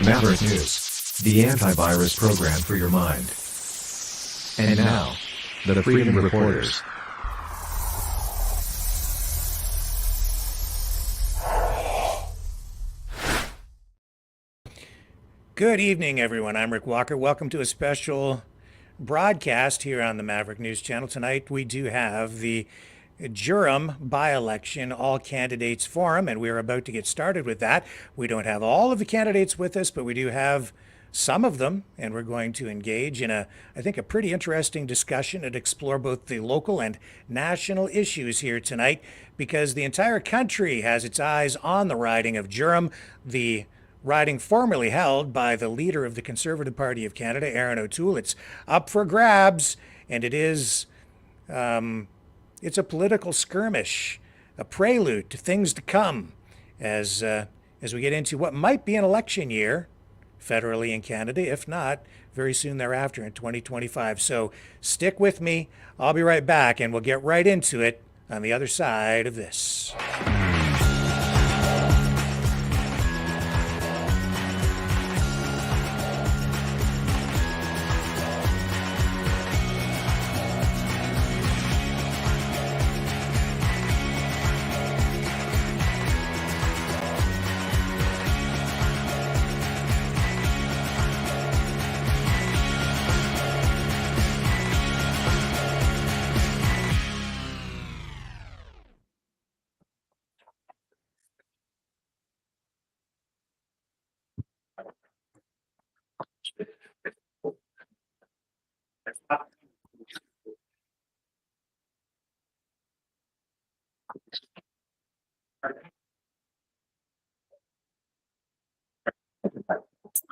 Maverick News, the antivirus program for your mind. And now, the Freedom Reporters. Good evening, everyone. I'm Rick Walker. Welcome to a special broadcast here on the Maverick News Channel. Tonight, we do have the Durham by-election all candidates forum, and we're about to get started with that. We don't have all of the candidates with us, but we do have some of them, and we're going to engage in I think, a pretty interesting discussion and explore both the local and national issues here tonight, because the entire country has its eyes on the riding of Durham, the riding formerly held by the leader of the Conservative Party of Canada, Erin O'Toole. It's up for grabs, and it is, it's a political skirmish, a prelude to things to come as we get into what might be an election year federally in Canada, if not very soon thereafter in 2025. So stick with me. I'll be right back, and we'll get right into it on the other side of this.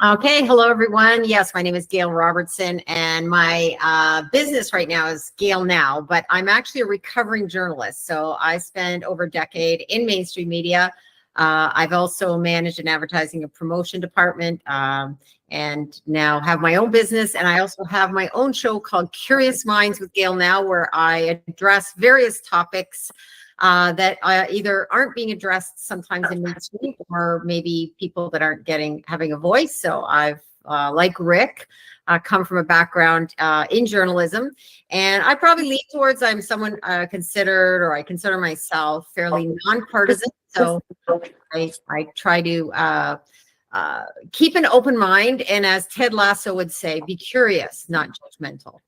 Okay, hello everyone. Yes, my name is Gail Robertson, and my business right now is Gail Now, but I'm actually a recovering journalist. So I spent over a decade in mainstream media. I've also managed an advertising and promotion department, and now have my own business. And I also have my own show called Curious Minds with Gail Now, where I address various topics that either aren't being addressed sometimes in mainstream, or maybe people that aren't having a voice. So I've, like Rick, come from a background in journalism, and I probably lean towards I'm someone I consider myself fairly nonpartisan. So I try to keep an open mind, and as Ted Lasso would say, be curious, not judgmental.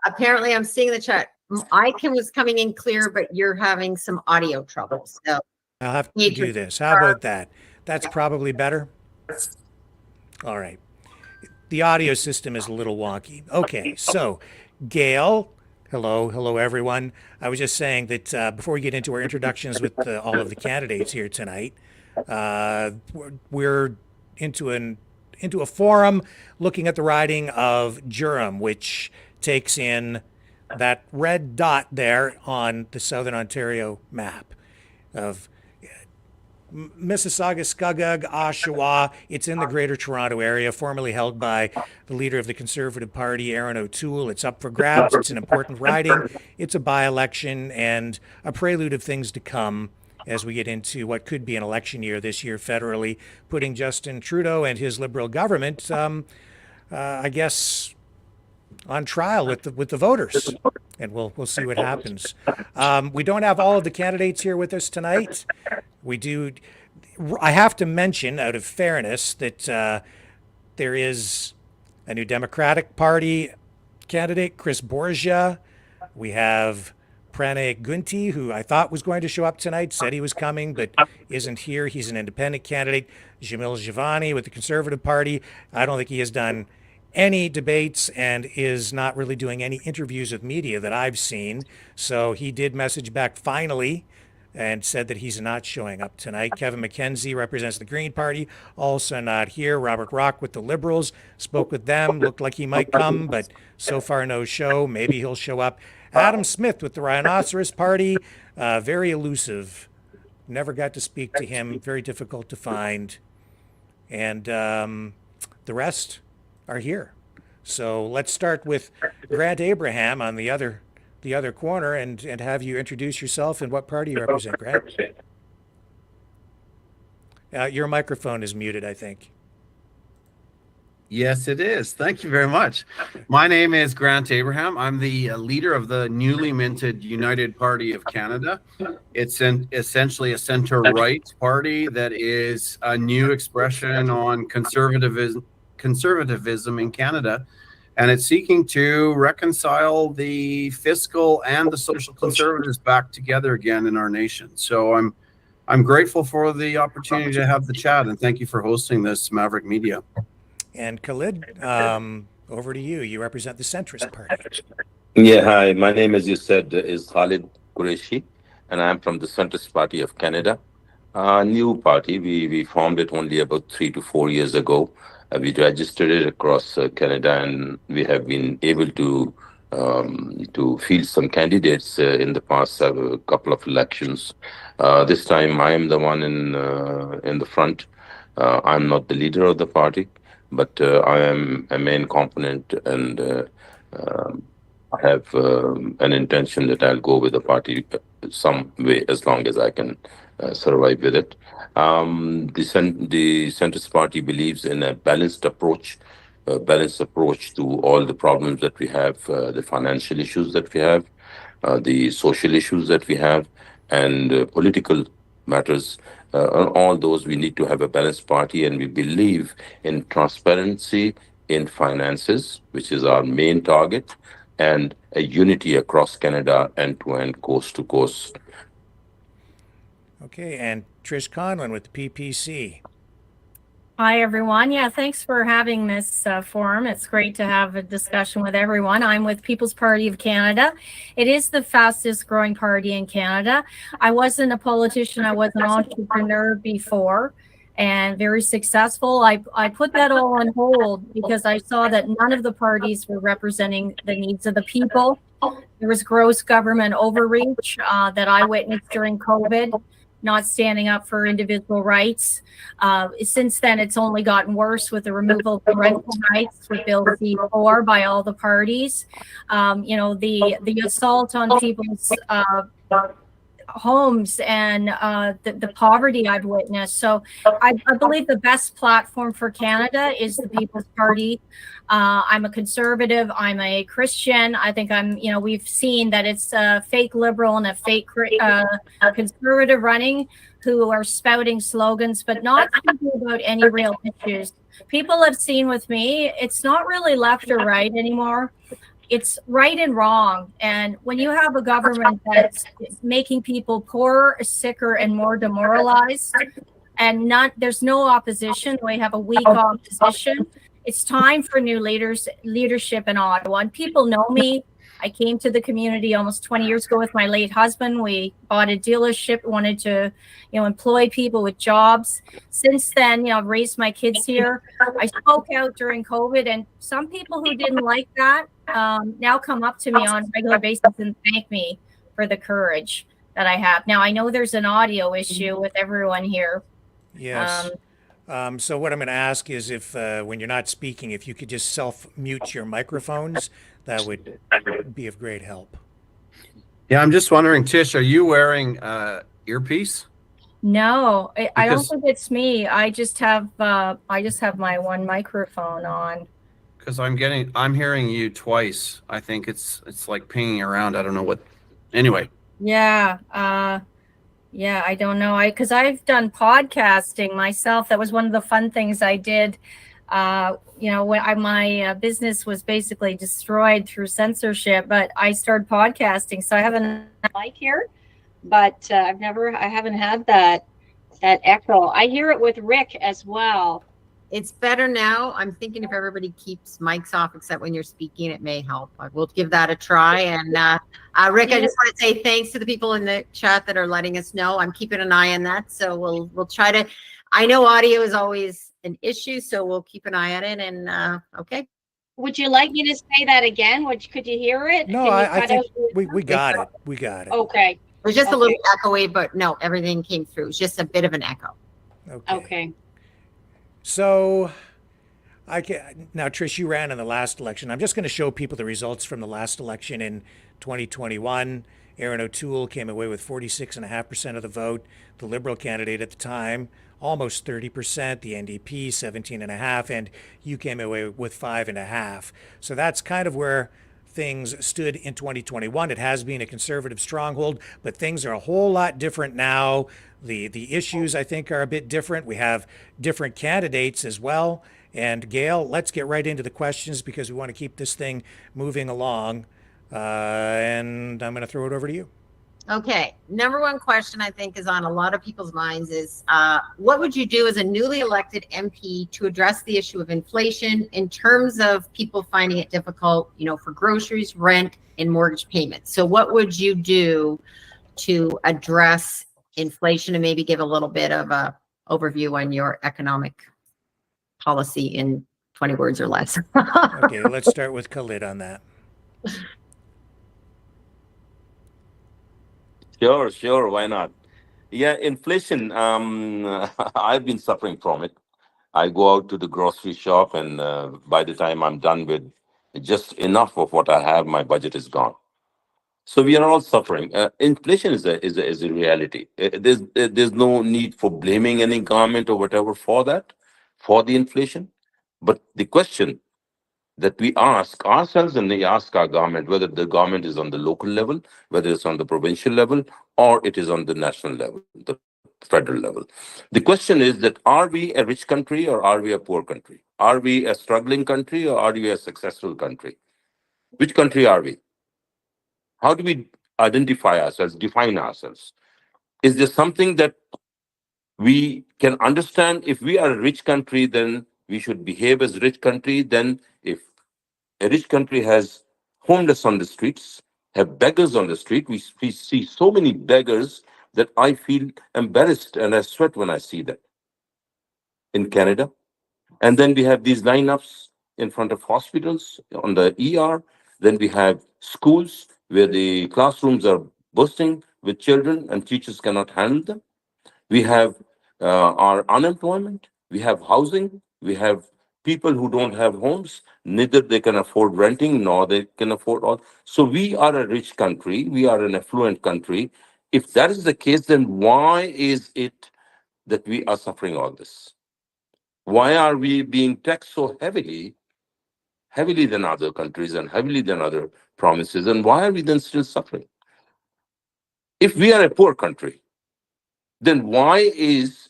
Apparently, I'm seeing the chat. Icon was coming in clear, but you're having some audio trouble. So I'll have to do this. How about that? That's probably better. All right. The audio system is a little wonky. Okay, so Gail, hello everyone. I was just saying that before we get into our introductions with all of the candidates here tonight, we're into a forum looking at the riding of Durham, which takes in that red dot there on the Southern Ontario map of Mississauga, Scugog, Oshawa. It's in the Greater Toronto Area, formerly held by the leader of the Conservative Party, Erin O'Toole. It's up for grabs. It's an important riding. It's a by-election and a prelude of things to come as we get into what could be an election year this year federally, putting Justin Trudeau and his Liberal government, I guess, on trial with the voters, and we'll see what happens. We don't have all of the candidates here with us tonight. We do. I have to mention, out of fairness, that there is a new Democratic Party candidate, Chris Borgia. We have Pranay Gunti, who I thought was going to show up tonight, said he was coming, but isn't here. He's an independent candidate. Jamil Jivani with the Conservative Party. I don't think he has done any debates and is not really doing any interviews with media that I've seen. So he did message back finally and said that he's not showing up tonight. Kevin MacKenzie represents the Green Party, also not here. Robert Rock with the Liberals, spoke with them, looked like he might come, but so far no show. Maybe he'll show up. Adam Smith with the Rhinocéros Party, very elusive. Never got to speak to him, very difficult to find. And the rest are here. So let's start with Grant Abraham on the other corner and have you introduce yourself and what party you represent, Grant. Your microphone is muted, I think. Yes, it is. Thank you very much. My name is Grant Abraham. I'm the leader of the newly minted United Party of Canada. It's essentially a center-right party that is a new expression on conservatism in Canada, and it's seeking to reconcile the fiscal and the social conservatives back together again in our nation. So I'm grateful for the opportunity to have the chat, and thank you for hosting this, Maverick Media. And Khalid, over to you. You represent the centrist party. Yeah, hi. My name, as you said, is Khalid Qureshi, and I'm from the Centrist Party of Canada. New party. We formed it only about 3 to 4 years ago. We registered it across Canada, and we have been able to field some candidates in the past couple of elections. This time, I am the one in the front. I'm not the leader of the party, but I am a main component, and I have an intention that I'll go with the party some way as long as I can survive with it. The centrist party believes in a balanced approach to all the problems that we have, the financial issues that we have, the social issues that we have, and political matters. On all those, we need to have a balanced party, and we believe in transparency in finances, which is our main target, and a unity across Canada, end to end, coast to coast. Okay, and Trish Conlon with the PPC. Hi, everyone. Yeah, thanks for having this forum. It's great to have a discussion with everyone. I'm with People's Party of Canada. It is the fastest growing party in Canada. I wasn't a politician. I was an entrepreneur before and very successful. I put that all on hold because I saw that none of the parties were representing the needs of the people. There was gross government overreach that I witnessed during COVID, not standing up for individual rights. Since then, it's only gotten worse with the removal of parental rights with Bill C-4 by all the parties. The assault on people's homes and the poverty I've witnessed. So I believe the best platform for Canada is the People's Party. I'm a conservative. I'm a Christian. I think we've seen that it's a fake liberal and a fake conservative running who are spouting slogans, but not thinking about any real issues. People have seen with me, it's not really left or right anymore. It's right and wrong. And when you have a government that's making people poorer, sicker, and more demoralized, and there's no opposition, we have a weak opposition. It's time for new leadership in Ottawa. And people know me. I came to the community almost 20 years ago with my late husband. We bought a dealership, wanted to, employ people with jobs. Since then, I've raised my kids here. I spoke out during COVID, and some people who didn't like that now come up to me on a regular basis and thank me for the courage that I have. Now, I know there's an audio issue with everyone here. Yes. So what I'm going to ask is if when you're not speaking, if you could just self-mute your microphones, that would be of great help. Yeah, I'm just wondering, Tish, are you wearing earpiece? No, I don't think it's me. I just have my one microphone on. Because I'm hearing you twice. I think it's like pinging around. I don't know what. Anyway. Yeah. I don't know. Because I've done podcasting myself. That was one of the fun things I did. When my business was basically destroyed through censorship, but I started podcasting. So I have a mic here, but I haven't had that echo. I hear it with Rick as well. It's better now. I'm thinking if everybody keeps mics off except when you're speaking, it may help. We'll give that a try. And Rick, I just want to say thanks to the people in the chat that are letting us know. I'm keeping an eye on that. So we'll try to, I know audio is always an issue, so we'll keep an eye on it. And okay. Would you like me to say that again? Could you hear it? No, I think we got it. We got it. Okay. It was just a little echoey, but no, everything came through. It's just a bit of an echo. Okay. So now, Trish, you ran in the last election. I'm just going to show people the results from the last election in 2021. Aaron O'Toole came away with 46.5% of the vote. The Liberal candidate at the time, almost 30%. The NDP, 17.5%, and you came away with 5.5%. So that's kind of where things stood in 2021. It has been a conservative stronghold, but things are a whole lot different now. The issues, I think, are a bit different. We have different candidates as well. And Gail, let's get right into the questions because we want to keep this thing moving along. And I'm going to throw it over to you. Okay. Number one question I think is on a lot of people's minds is what would you do as a newly elected MP to address the issue of inflation in terms of people finding it difficult, for groceries, rent, and mortgage payments? So what would you do to address inflation, and maybe give a little bit of a overview on your economic policy in 20 words or less? Okay, let's start with Khalid on that. Sure, why not? Yeah, inflation, I've been suffering from it. I go out to the grocery shop and by the time I'm done with just enough of what I have, my budget is gone. So we are all suffering. Inflation is a reality. There's no need for blaming any government or whatever for the inflation. But the question that we ask ourselves and we ask our government, whether the government is on the local level, whether it's on the provincial level, or it is on the national level, the federal level. The question is that are we a rich country or are we a poor country? Are we a struggling country or are we a successful country? Which country are we? How do we identify ourselves, define ourselves? Is there something that we can understand? If we are a rich country, then we should behave as a rich country. Then if a rich country has homeless on the streets, have beggars on the street, we see so many beggars that I feel embarrassed and I sweat when I see that in Canada. And then we have these lineups in front of hospitals on the ER. Then we have schools where the classrooms are bursting with children and teachers cannot handle them. We have our unemployment. We have housing. We have people who don't have homes. Neither they can afford renting nor they can afford all. So we are a rich country. We are an affluent country. If that is the case, then why is it that we are suffering all this? Why are we being taxed so heavily than other countries and heavily than other provinces? And why are we then still suffering? If we are a poor country, then why is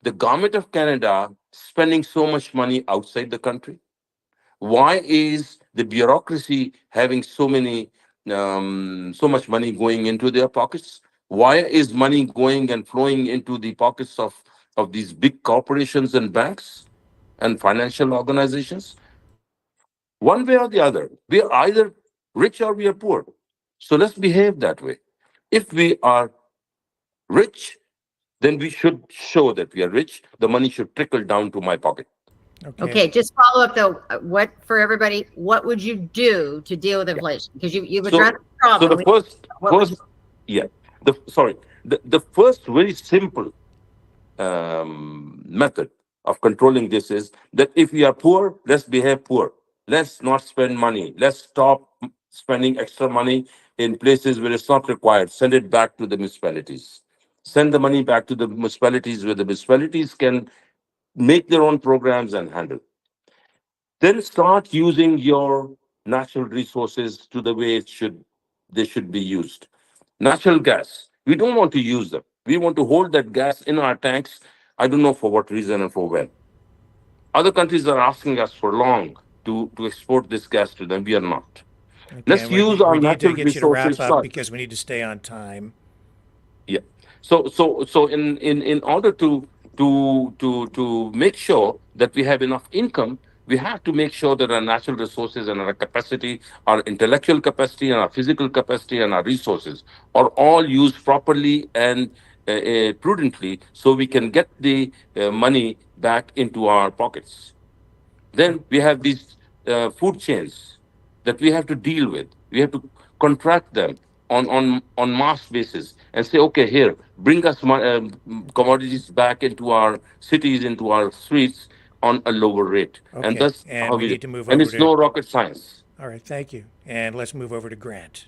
the government of Canada spending so much money outside the country? Why is the bureaucracy having so much money going into their pockets? Why is money going and flowing into the pockets of these big corporations and banks and financial organizations? One way or the other, we are either rich or we are poor. So let's behave that way. If we are rich, then we should show that we are rich. The money should trickle down to my pocket. Okay, just follow up though. What for everybody? What would you do to deal with inflation? Because you've addressed the problem. So the first very simple method of controlling this is that if we are poor, let's behave poor. Let's not spend money. Let's stop spending extra money in places where it's not required. Send it back to the municipalities. Send the money back to the municipalities where the municipalities can make their own programs and handle. Then start using your natural resources to the way they should be used. Natural gas, we don't want to use them. We want to hold that gas in our tanks. I don't know for what reason and for when. Other countries are asking us for long to export this gas to them. We are not. Okay, Let's use our natural resources. You to wrap up first. because we need to stay on time. Yeah. So in order to to make sure that we have enough income, we have to make sure that our natural resources and our capacity, our intellectual capacity and our physical capacity and our resources are all used properly and prudently, so we can get the money back into our pockets. Then we have these food chains that we have to deal with. We have to contract them on mass basis and say, okay, here, bring us commodities back into our cities, into our streets on a lower rate. Okay. And that's And how we we need to move And over it's to- no rocket science. All right, thank you. And let's move over to Grant.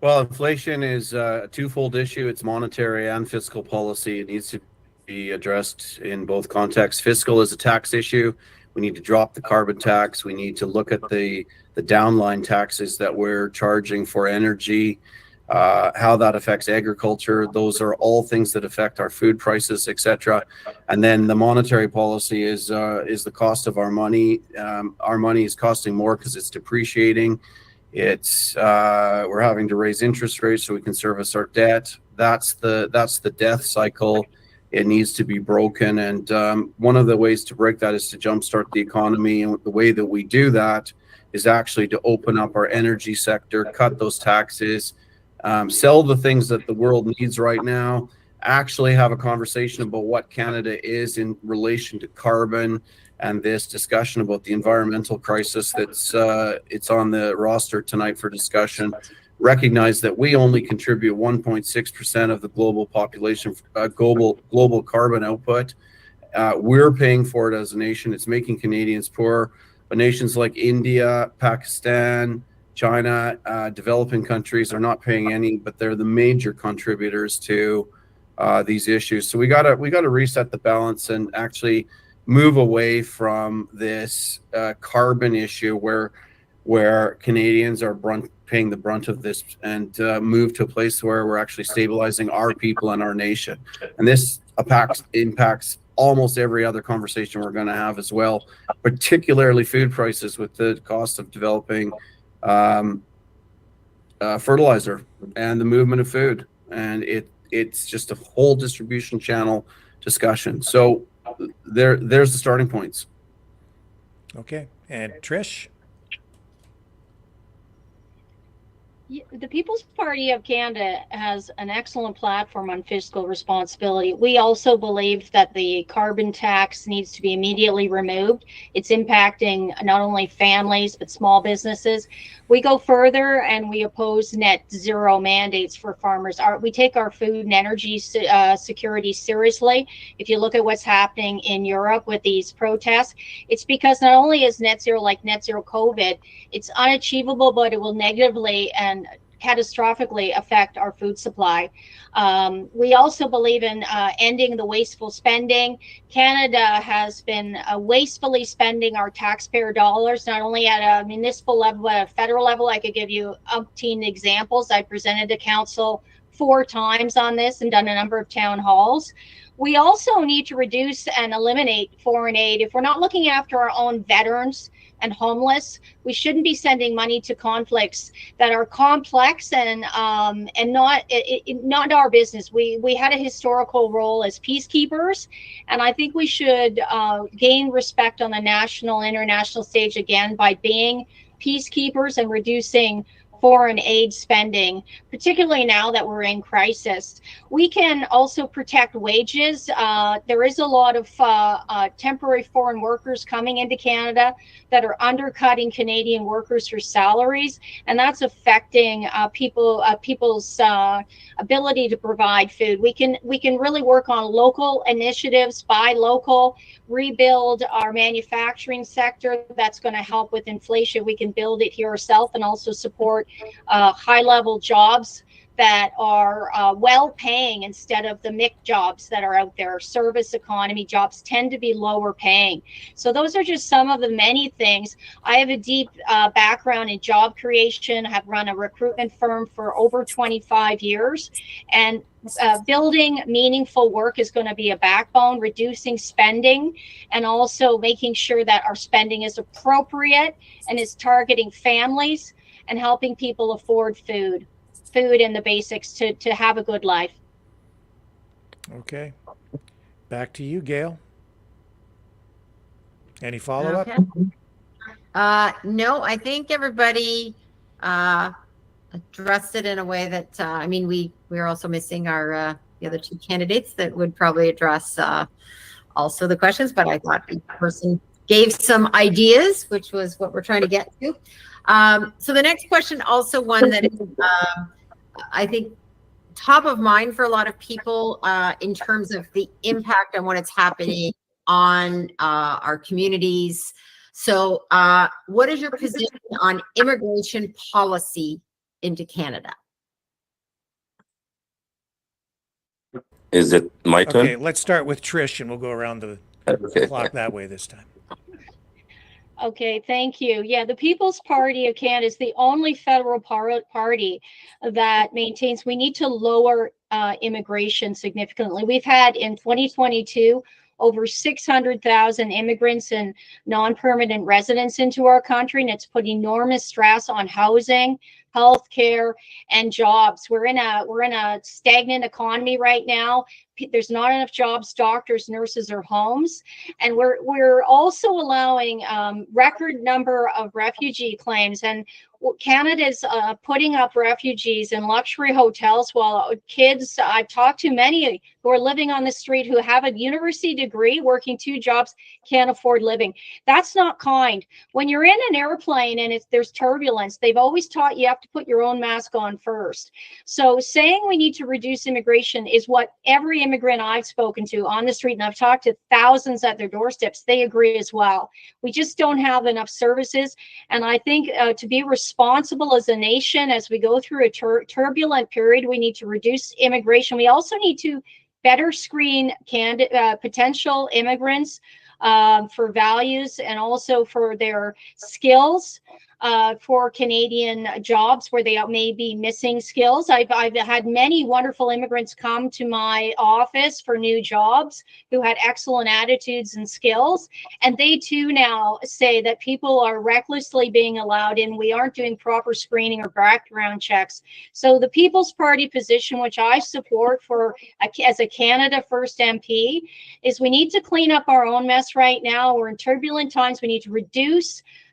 Well, inflation is a twofold issue. It's monetary and fiscal policy. It needs to be addressed in both contexts. Fiscal is a tax issue. We need to drop the carbon tax. We need to look at the downline taxes that we're charging for energy, how that affects agriculture. Those are all things that affect our food prices, etc. And then the monetary policy is the cost of our money. Our money is costing more because it's depreciating. We're having to raise interest rates so we can service our debt. That's the death cycle. It needs to be broken, and one of the ways to break that is to jumpstart the economy. And the way that we do that is actually to open up our energy sector, cut those taxes, sell the things that the world needs right now, actually have a conversation about what Canada is in relation to carbon, and this discussion about the environmental crisis that's it's on the roster tonight for discussion. Recognize that we only contribute 1.6% of the global population, global carbon output. We're paying for it as a nation. It's making Canadians poor. But nations like India, Pakistan, China, developing countries are not paying any, but they're the major contributors to these issues. So we gotta reset the balance and actually move away from this carbon issue where Canadians are paying the brunt of this, and move to a place where we're actually stabilizing our people and our nation. And this impacts almost every other conversation we're going to have as well, particularly food prices with the cost of developing fertilizer and the movement of food. And it's just a whole distribution channel discussion. So there's the starting points. Okay. And Trish? The People's Party of Canada has an excellent platform on fiscal responsibility. We also believe that the carbon tax needs to be immediately removed. It's impacting not only families, but small businesses. We go further and we oppose net zero mandates for farmers. We take our food and energy security seriously. If you look at what's happening in Europe with these protests, it's because not only is net zero like net zero COVID, it's unachievable, but it will negatively and catastrophically affect our food supply. We also believe in ending the wasteful spending. Canada has been wastefully spending our taxpayer dollars, not only at a municipal level, but at a federal level. I could give you umpteen examples. I presented to council 4 times on this and done a number of town halls. We also need to reduce and eliminate foreign aid. If we're not looking after our own veterans and homeless, we shouldn't be sending money to conflicts that are complex and not our business. We had a historical role as peacekeepers, and I think we should gain respect on the national, international stage again by being peacekeepers and reducing foreign aid spending, particularly now that we're in crisis. We can also protect wages. There is a lot of temporary foreign workers coming into Canada that are undercutting Canadian workers for salaries, and that's affecting people's ability to provide food. We can really work on local initiatives, buy local, rebuild our manufacturing sector. That's going to help with inflation. We can build it here ourselves and also support high-level jobs that are well-paying instead of the MIC jobs that are out there. Service economy jobs tend to be lower paying. So those are just some of the many things. I have a deep background in job creation. I have run a recruitment firm for over 25 years. And building meaningful work is going to be a backbone, reducing spending, and also making sure that our spending is appropriate and is targeting families and helping people afford food and the basics to have a good life. Okay. Back to you, Gail. Any follow-up? Okay. No, I think everybody addressed it in a way that I mean, we're also missing our the other two candidates that would probably address also the questions, but I thought each person gave some ideas, which was what we're trying to get to. So the next question, also one that is I think top of mind for a lot of people in terms of the impact on what is happening on our communities. So what is your position on immigration policy into Canada? Is it my turn? Okay, let's start with Trish and we'll go around the Okay. clock that way this time. Okay, thank you. Yeah, the People's Party of Canada is the only federal party that maintains we need to lower immigration significantly. We've had in 2022 over 600,000 immigrants and non-permanent residents into our country, and it's put enormous stress on housing, healthcare, and jobs. We're in a stagnant economy right now. There's not enough jobs, doctors, nurses, or homes, and we're also allowing record number of refugee claims. And Canada's putting up refugees in luxury hotels while kids, I've talked to many who are living on the street who have a university degree, working 2 jobs, can't afford living. That's not kind. When you're in an airplane and there's turbulence, they've always taught you have to put your own mask on first. So saying we need to reduce immigration is what every immigrant I've spoken to on the street, and I've talked to thousands at their doorsteps, they agree as well. We just don't have enough services. And I think to be responsible as a nation, as we go through a turbulent period, we need to reduce immigration. We also need to better screen potential immigrants for values and also for their skills for Canadian jobs where they may be missing skills. I've had many wonderful immigrants come to my office for new jobs who had excellent attitudes and skills. And they too now say that people are recklessly being allowed in. We aren't doing proper screening or background checks. So the People's Party position, which I support as a Canada First MP, is we need to clean up our own mess right now. We're in turbulent times. We need to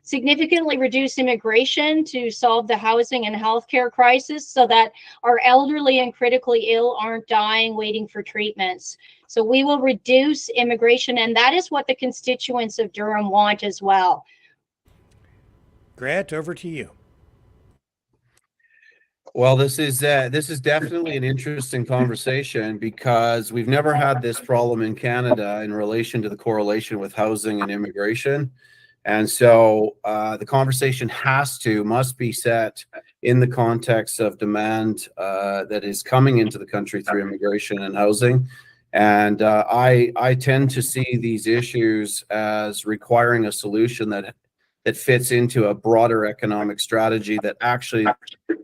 significantly reduce immigration to solve the housing and healthcare crisis so that our elderly and critically ill aren't dying waiting for treatments. So we will reduce immigration, and that is what the constituents of Durham want as well. Grant, over to you. Well, this is definitely an interesting conversation because we've never had this problem in Canada in relation to the correlation with housing and immigration. And so the conversation must be set in the context of demand that is coming into the country through immigration and housing. And I tend to see these issues as requiring a solution that fits into a broader economic strategy that actually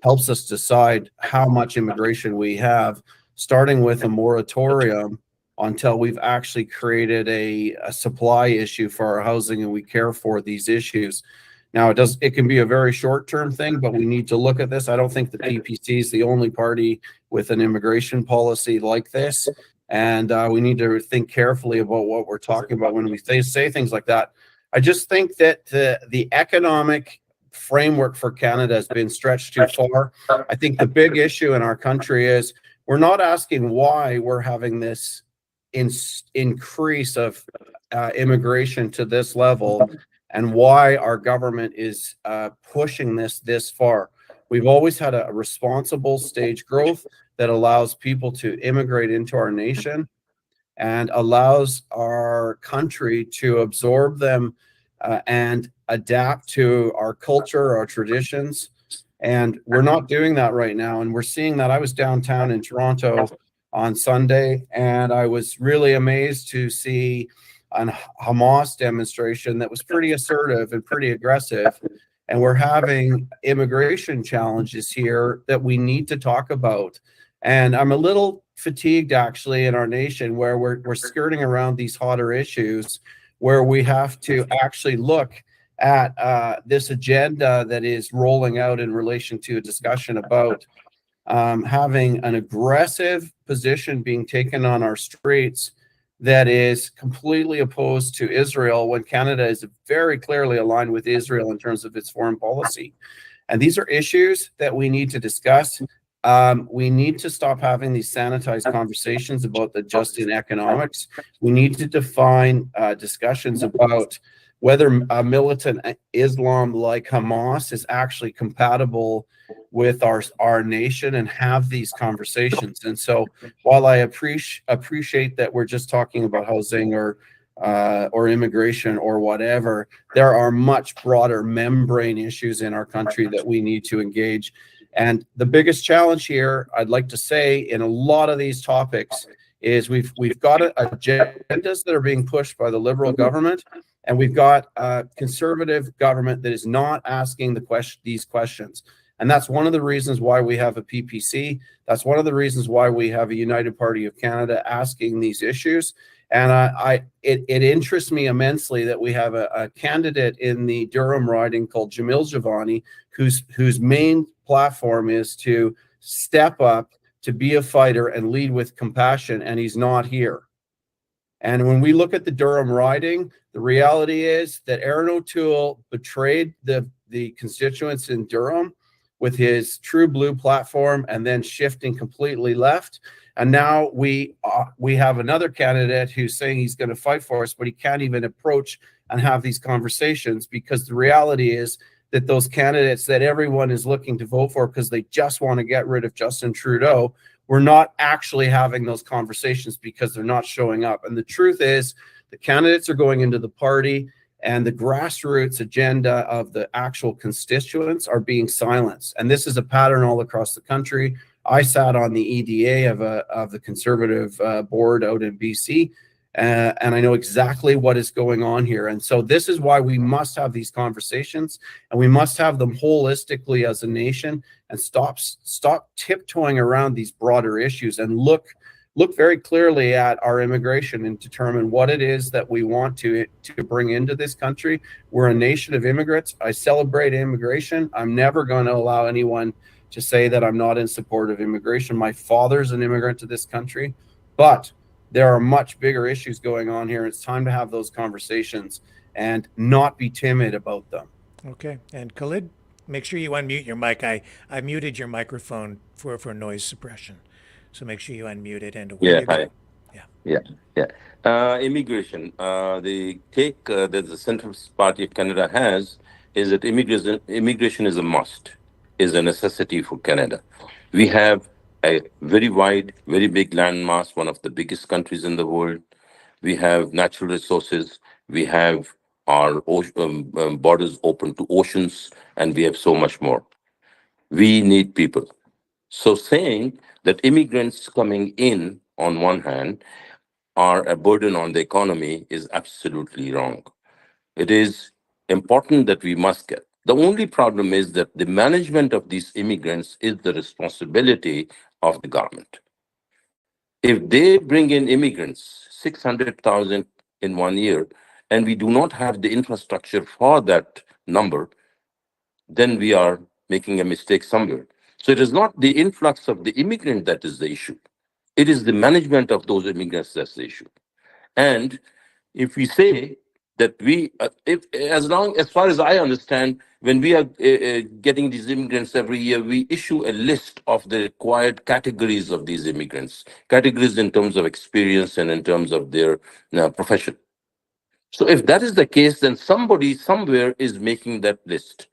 helps us decide how much immigration we have, starting with a moratorium until we've actually created a supply issue for our housing and we care for these issues. Now, it can be a very short-term thing, but we need to look at this. I don't think the PPC is the only party with an immigration policy like this. And we need to think carefully about what we're talking about when we say things like that. I just think that the economic framework for Canada has been stretched too far. I think the big issue in our country is we're not asking why we're having this increase of immigration to this level and why our government is pushing this far. We've always had a responsible stage growth that allows people to immigrate into our nation and allows our country to absorb them and adapt to our culture, our traditions. And we're not doing that right now. And we're seeing that. I was downtown in Toronto on Sunday, and I was really amazed to see a Hamas demonstration that was pretty assertive and pretty aggressive. And we're having immigration challenges here that we need to talk about. And I'm a little fatigued, actually, in our nation where we're skirting around these hotter issues, where we have to actually look at this agenda that is rolling out in relation to a discussion about having an aggressive position being taken on our streets that is completely opposed to Israel when Canada is very clearly aligned with Israel in terms of its foreign policy. And these are issues that we need to discuss. We need to stop having these sanitized conversations about the just in economics. We need to define discussions about whether militant Islam like Hamas is actually compatible with our nation, and have these conversations. And so while I appreciate that we're just talking about housing or immigration or whatever, there are much broader membrane issues in our country that we need to engage. And the biggest challenge here, I'd like to say, in a lot of these topics is we've got agendas that are being pushed by the Liberal government, and we've got a Conservative government that is not asking these questions. And that's one of the reasons why we have a PPC. That's one of the reasons why we have a United Party of Canada asking these issues. And it interests me immensely that we have a candidate in the Durham riding called Jamil Javani, whose main platform is to step up, to be a fighter and lead with compassion, and he's not here. And when we look at the Durham riding, the reality is that Aaron O'Toole betrayed the constituents in Durham with his True Blue platform and then shifting completely left. And now we have another candidate who's saying he's going to fight for us, but he can't even approach and have these conversations, because the reality is that those candidates that everyone is looking to vote for because they just want to get rid of Justin Trudeau, we're not actually having those conversations because they're not showing up. And the truth is, the candidates are going into the party, and the grassroots agenda of the actual constituents are being silenced. And this is a pattern all across the country. I sat on the EDA of the Conservative board out in BC, and I know exactly what is going on here. And so this is why we must have these conversations, and we must have them holistically as a nation, and stop tiptoeing around these broader issues, and look very clearly at our immigration and determine what it is that we want to bring into this country. We're a nation of immigrants. I celebrate immigration. I'm never going to allow anyone to say that I'm not in support of immigration. My father's an immigrant to this country, but there are much bigger issues going on here. It's time to have those conversations and not be timid about them. Okay. And Khalid, make sure you unmute your mic. I muted your microphone for noise suppression. So make sure you unmute it. And Yeah, hi. Immigration. The take that the Centrist Party of Canada has is that immigration is a must, is a necessity for Canada. We have a very wide, very big landmass, one of the biggest countries in the world. We have natural resources. We have our borders open to oceans, and we have so much more. We need people. So saying that immigrants coming in, on one hand, are a burden on the economy is absolutely wrong. It is important that we must get. The only problem is that the management of these immigrants is the responsibility of the government. If they bring in immigrants, 600,000 in 1 year, and we do not have the infrastructure for that number, then we are making a mistake somewhere. So it is not the influx of the immigrant that is the issue. It is the management of those immigrants that's the issue. And if we say that as far as I understand, when we are getting these immigrants every year, we issue a list of the required categories of these immigrants, categories in terms of experience and in terms of their profession. So if that is the case, then somebody somewhere is making that list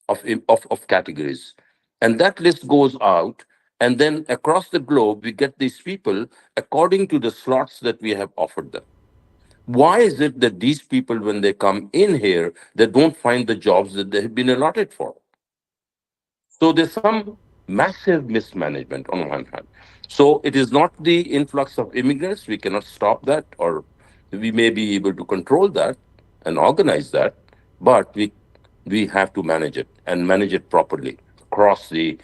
of categories. And that list goes out, and then across the globe, we get these people according to the slots that we have offered them. Why is it that these people, when they come in here, they don't find the jobs that they have been allotted for? So there's some massive mismanagement on one hand. So it is not the influx of immigrants. We cannot stop that, or we may be able to control that and organize that, but we have to manage it, and manage it properly across the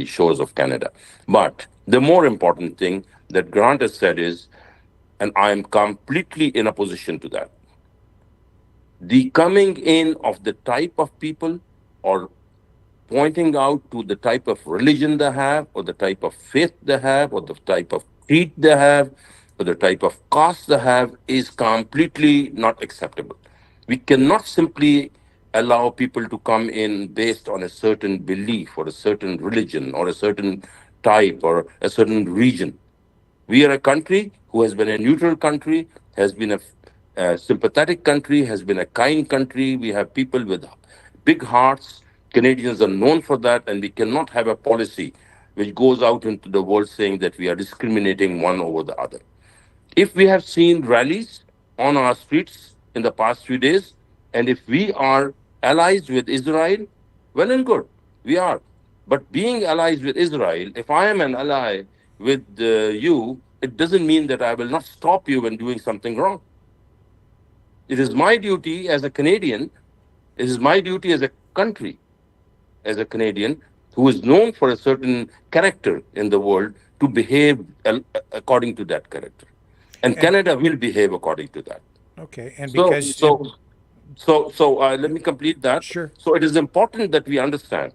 shores of Canada. But the more important thing that Grant has said is, and I'm completely in opposition to that, the coming in of the type of people or pointing out to the type of religion they have, or the type of faith they have, or the type of creed they have, or the type of caste they have is completely not acceptable. We cannot simply allow people to come in based on a certain belief or a certain religion or a certain type or a certain region. We are a country who has been a neutral country, has been a sympathetic country, has been a kind country. We have people with big hearts. Canadians are known for that, and we cannot have a policy which goes out into the world saying that we are discriminating one over the other. If we have seen rallies on our streets in the past few days, and if we are allies with Israel, well and good, we are. But being allies with Israel, if I am an ally with you, it doesn't mean that I will not stop you when doing something wrong. It is my duty as a Canadian, it is my duty as a country, as a Canadian, who is known for a certain character in the world, to behave according to that character. And Canada will behave according to that. Okay, and because... So let me complete that. Sure. So it is important that we understand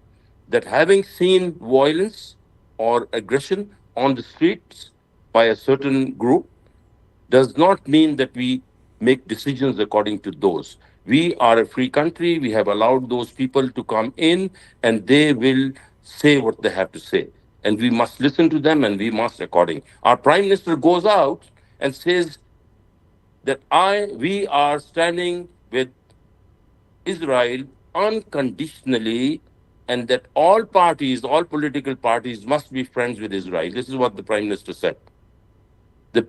that having seen violence or aggression on the streets by a certain group does not mean that we make decisions according to those. We are a free country. We have allowed those people to come in, and they will say what they have to say. And we must listen to them, and we must according. Our Prime Minister goes out and says that we are standing with Israel unconditionally, and that all parties, all political parties must be friends with Israel. This is what the Prime Minister said. The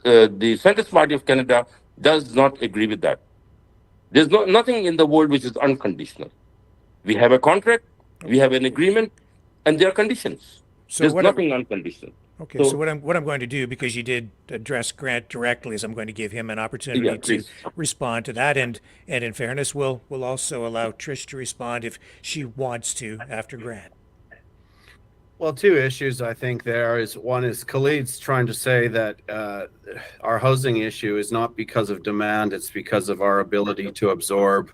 Centrist Party of Canada does not agree with that. There's nothing in the world which is unconditional. We have a contract, we have an agreement, and there are conditions. So there's nothing unconditional. Okay, so what I'm going to do, because you did address Grant directly, is I'm going to give him an opportunity to respond to that, and in fairness, we'll also allow Trish to respond if she wants to after Grant. Well, two issues I think there is. One is Khalid's trying to say that our housing issue is not because of demand, it's because of our ability to absorb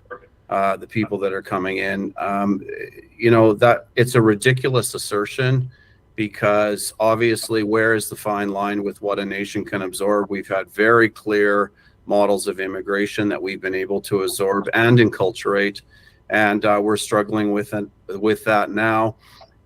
the people that are coming in. That it's a ridiculous assertion, because obviously where is the fine line with what a nation can absorb? We've had very clear models of immigration that we've been able to absorb and enculturate, and we're struggling with that now.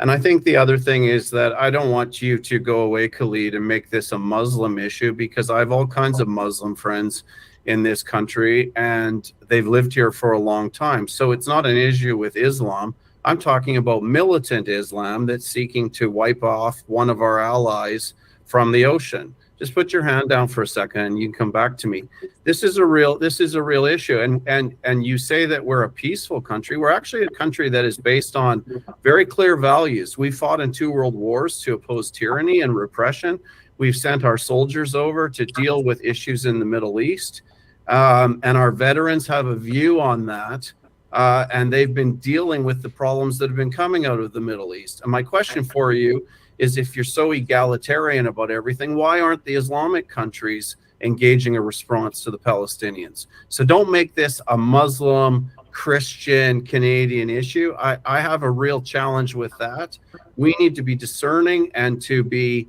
And I think the other thing is that I don't want you to go away, Khalid, and make this a Muslim issue, because I have all kinds of Muslim friends in this country, and they've lived here for a long time. So it's not an issue with Islam. I'm talking about militant Islam that's seeking to wipe off one of our allies from the ocean. Just put your hand down for a second and you can come back to me. This is a real issue. And you say that we're a peaceful country. We're actually a country that is based on very clear values. We fought in 2 world wars to oppose tyranny and repression. We've sent our soldiers over to deal with issues in the Middle East. And our veterans have a view on that. And they've been dealing with the problems that have been coming out of the Middle East. And my question for you is, if you're so egalitarian about everything, why aren't the Islamic countries engaging a response to the Palestinians? So don't make this a Muslim, Christian, Canadian issue. I have a real challenge with that. We need to be discerning and to be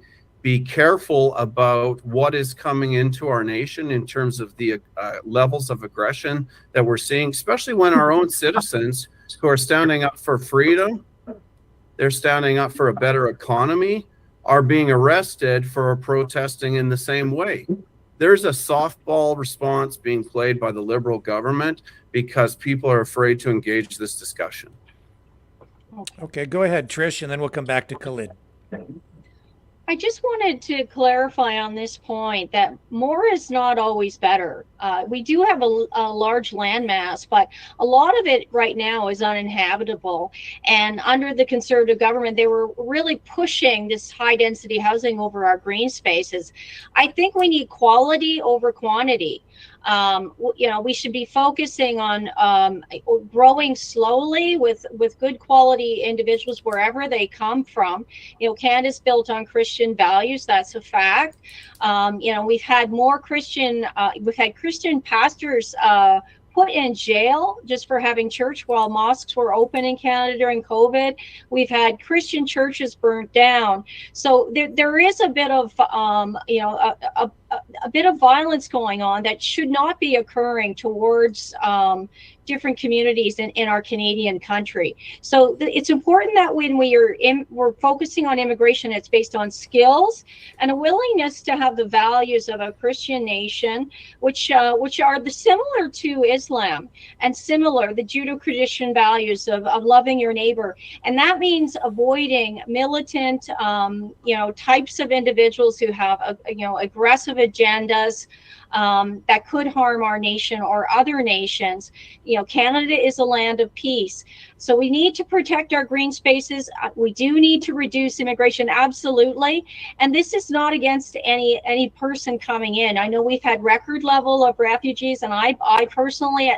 careful about what is coming into our nation in terms of the levels of aggression that we're seeing, especially when our own citizens who are standing up for freedom, they're standing up for a better economy, are being arrested for protesting in the same way. There's a softball response being played by the Liberal government because people are afraid to engage this discussion. Okay, go ahead, Trish, and then we'll come back to Khalid. I just wanted to clarify on this point that more is not always better. We do have a large landmass, but a lot of it right now is uninhabitable. And under the Conservative government, they were really pushing this high density housing over our green spaces. I think we need quality over quantity. We should be focusing on growing slowly with good quality individuals wherever they come from. Canada's built on Christian values. That's a fact. We've had more Christian pastors put in jail just for having church while mosques were open in Canada during COVID. We've had Christian churches burnt down. So there is a bit of, a bit of violence going on that should not be occurring towards different communities in our Canadian country. So it's important that when we're focusing on immigration, it's based on skills and a willingness to have the values of a Christian nation, which are similar to Islam and similar, the Judeo-Christian values of loving your neighbor. And that means avoiding militant, types of individuals who have, aggressive agendas that could harm our nation or other nations. Canada is a land of peace. So we need to protect our green spaces. We do need to reduce immigration, absolutely. And this is not against any person coming in. I know we've had record level of refugees, and I personally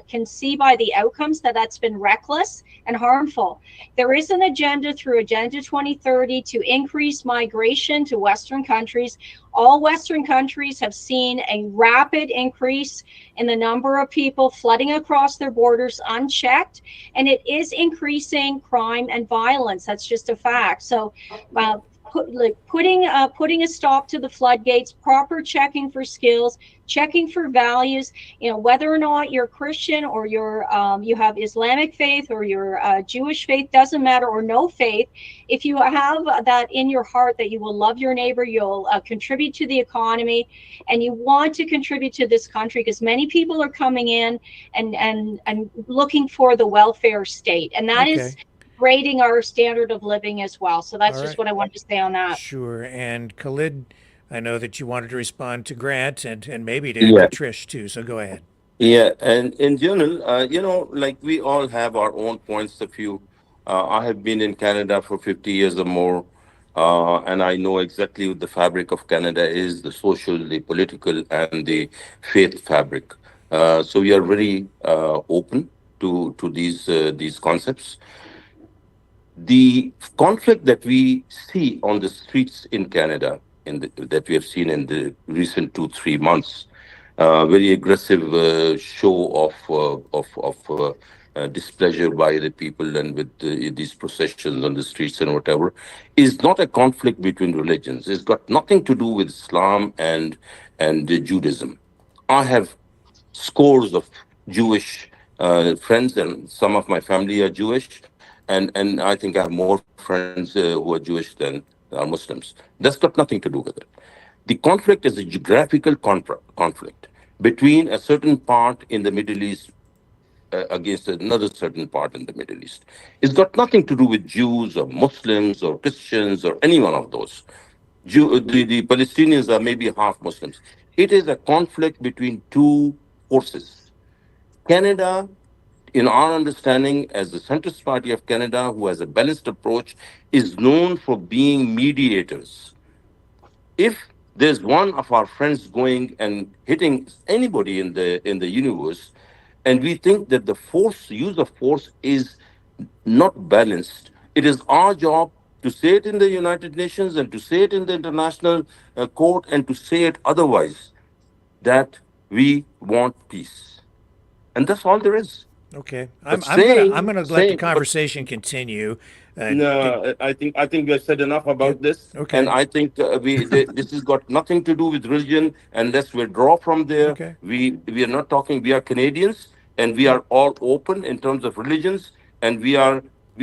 can see by the outcomes that that's been reckless and harmful. There is an agenda through Agenda 2030 to increase migration to Western countries. All Western countries have seen a rapid increase in the number of people flooding across their borders unchecked, and it is increasing crime and violence. That's just a fact. So putting a stop to the floodgates, proper checking for skills, checking for values, whether or not you're Christian or you have Islamic faith or you're Jewish faith, doesn't matter, or no faith. If you have that in your heart that you will love your neighbor, you'll contribute to the economy, and you want to contribute to this country, because many people are coming in and looking for the welfare state, and that is rating our standard of living as well. So that's just what I wanted to say on that. Sure. And Khalid, I know that you wanted to respond to Grant and maybe to Trish too. So go ahead. Yeah, and in general, like we all have our own points of view. I have been in Canada for 50 years or more, and I know exactly what the fabric of Canada is, the social, the political, and the faith fabric. So we are very open to these concepts. The conflict that we see on the streets in Canada, that we have seen in the recent 2-3 months, very aggressive show of displeasure by the people, and with these processions on the streets and whatever, is not a conflict between religions. It's got nothing to do with Islam and Judaism. I have scores of Jewish friends, and some of my family are Jewish. And I think I have more friends who are Jewish than are Muslims. That's got nothing to do with it. The conflict is a geographical conflict between a certain part in the Middle East against another certain part in the Middle East. It's got nothing to do with Jews or Muslims or Christians or any one of those. The Palestinians are maybe half Muslims. It is a conflict between two forces. Canada, in our understanding, as the centrist party of Canada, who has a balanced approach, is known for being mediators. If there's one of our friends going and hitting anybody in the universe, and we think that the use of force is not balanced, it is our job to say it in the United Nations and to say it in the international court and to say it otherwise, that we want peace. And that's all there is. Okay, I'm gonna let the conversation continue. No, I think we have said enough about this. Okay, and I think this has got nothing to do with religion. And let's withdraw from there. Okay. We are not talking. We are Canadians, and we are all open in terms of religions, and we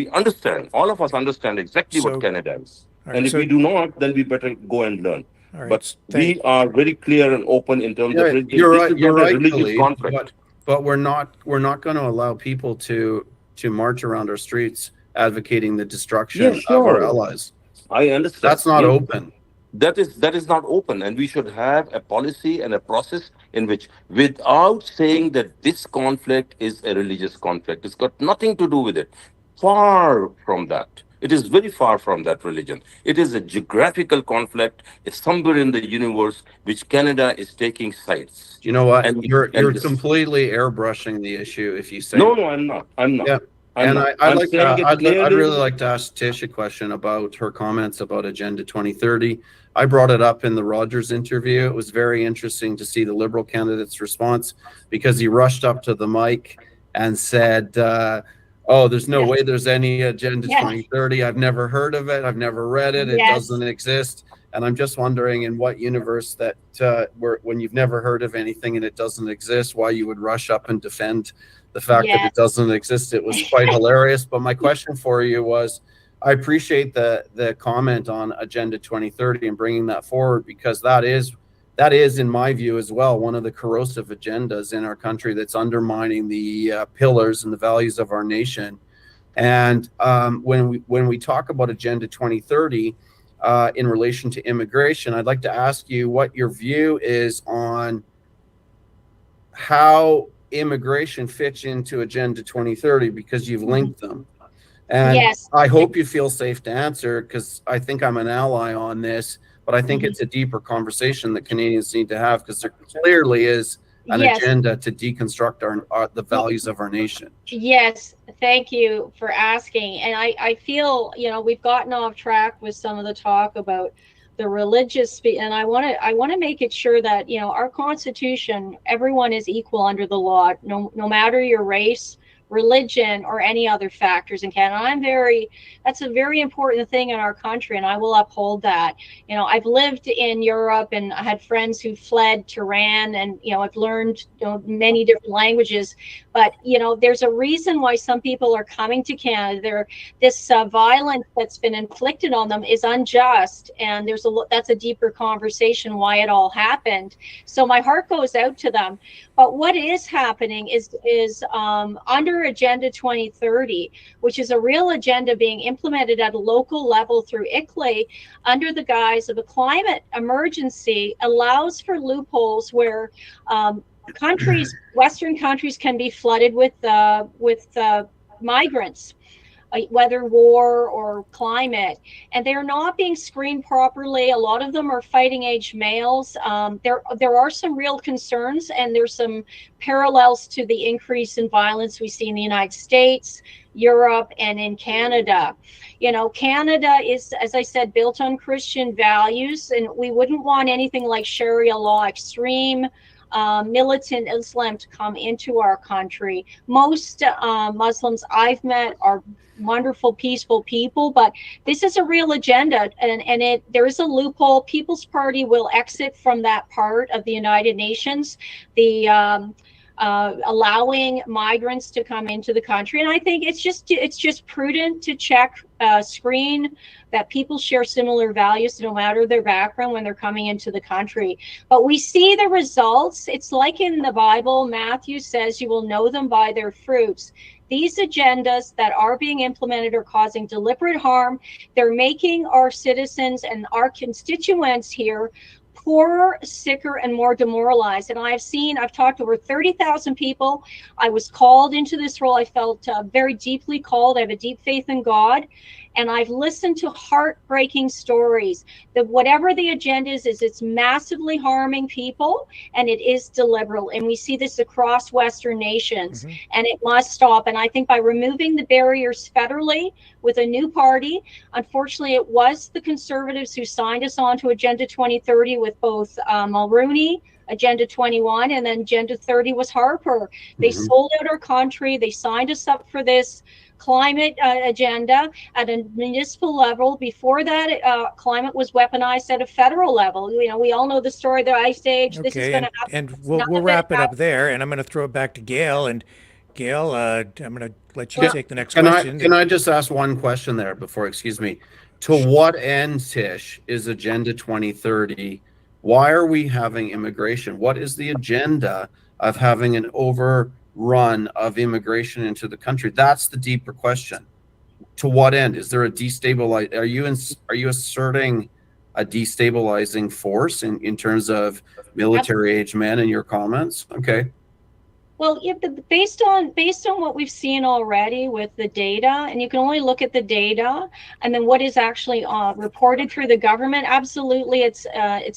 understand. All of us understand exactly what Canada is. And if we do not, then we better go and learn. Right, but we are very clear and open in terms of religion. You're right. You're right, religious conflict. But we're not going to allow people to march around our streets advocating the destruction of our allies. I understand. That's not open. That is not open, and we should have a policy and a process in which, without saying that this conflict is a religious conflict, it's got nothing to do with it. Far from that. It is very far from that religion. It is a geographical conflict. It's somewhere in the universe which Canada is taking sides. You know what? And you're completely airbrushing the issue if you say no, I'm not. Yeah. I'd really like to ask Tish a question about her comments about Agenda 2030. I brought it up in the Rogers interview. It was very interesting to see the Liberal candidate's response, because he rushed up to the mic and said, oh, there's no way there's any Agenda 2030. I've never heard of it. I've never read it. It doesn't exist. And I'm just wondering, in what universe that when you've never heard of anything and it doesn't exist, why you would rush up and defend the fact that it doesn't exist. It was quite hilarious. But my question for you was, I appreciate the comment on Agenda 2030 and bringing that forward, because that is, in my view as well, one of the corrosive agendas in our country that's undermining the pillars and the values of our nation. And when we talk about Agenda 2030 in relation to immigration, I'd like to ask you what your view is on how immigration fits into Agenda 2030, because you've linked them. And I hope you feel safe to answer, because I think I'm an ally on this, but I think it's a deeper conversation that Canadians need to have, because there clearly is an agenda to deconstruct the values of our nation. Yes, thank you for asking. And I feel, we've gotten off track with some of the talk about the religious, and I want to make it sure that, our Constitution, everyone is equal under the law, no matter your race, religion, or any other factors in Canada. That's a very important thing in our country, and I will uphold that. I've lived in Europe, and I had friends who fled to Iran, and I've learned many different languages, but there's a reason why some people are coming to Canada. This violence that's been inflicted on them is unjust, and that's a deeper conversation why it all happened. So my heart goes out to them. But what is happening is under Agenda 2030, which is a real agenda being implemented at a local level through ICLEI under the guise of a climate emergency, allows for loopholes where Western countries can be flooded with migrants, whether war or climate, and they're not being screened properly. A lot of them are fighting age males. There are some real concerns, and there's some parallels to the increase in violence we see in the United States, Europe, and in Canada. Canada is, as I said, built on Christian values, and we wouldn't want anything like Sharia law, extreme militant Islam to come into our country. Most Muslims I've met are wonderful, peaceful people, but this is a real agenda, and there is a loophole. People's Party will exit from that part of the United Nations, the allowing migrants to come into the country. And I think it's just prudent to screen that people share similar values no matter their background when they're coming into the country. But we see the results. It's like in the Bible, Matthew says, you will know them by their fruits. These agendas that are being implemented are causing deliberate harm. They're making our citizens and our constituents here poorer, sicker, and more demoralized. And I've talked to over 30,000 people. I was called into this role. I felt very deeply called. I have a deep faith in God. And I've listened to heartbreaking stories that whatever the agenda is it's massively harming people, and it is deliberate. And we see this across Western nations, and it must stop. And I think by removing the barriers federally with a new party, unfortunately, it was the Conservatives who signed us on to Agenda 2030 with both Mulroney, Agenda 21, and then Agenda 30 was Harper. They sold out our country. They signed us up for this climate agenda at a municipal level. Before that, climate was weaponized at a federal level. We all know the story of the Ice Age. This is going to happen. And we'll wrap it up there, and I'm going to throw it back to Gail. And Gail, I'm going to let you take the next question. Can I just ask one question there before, excuse me? To what end, Tish, is Agenda 2030? Why are we having immigration? What is the agenda of having an overrun of immigration into the country? That's the deeper question. To what end? Is there a destabilize? Are you asserting a destabilizing force in terms of military age men in your comments? Okay. Well, yeah, based on what we've seen already with the data, and you can only look at the data, and then what is actually reported through the government. Absolutely, it's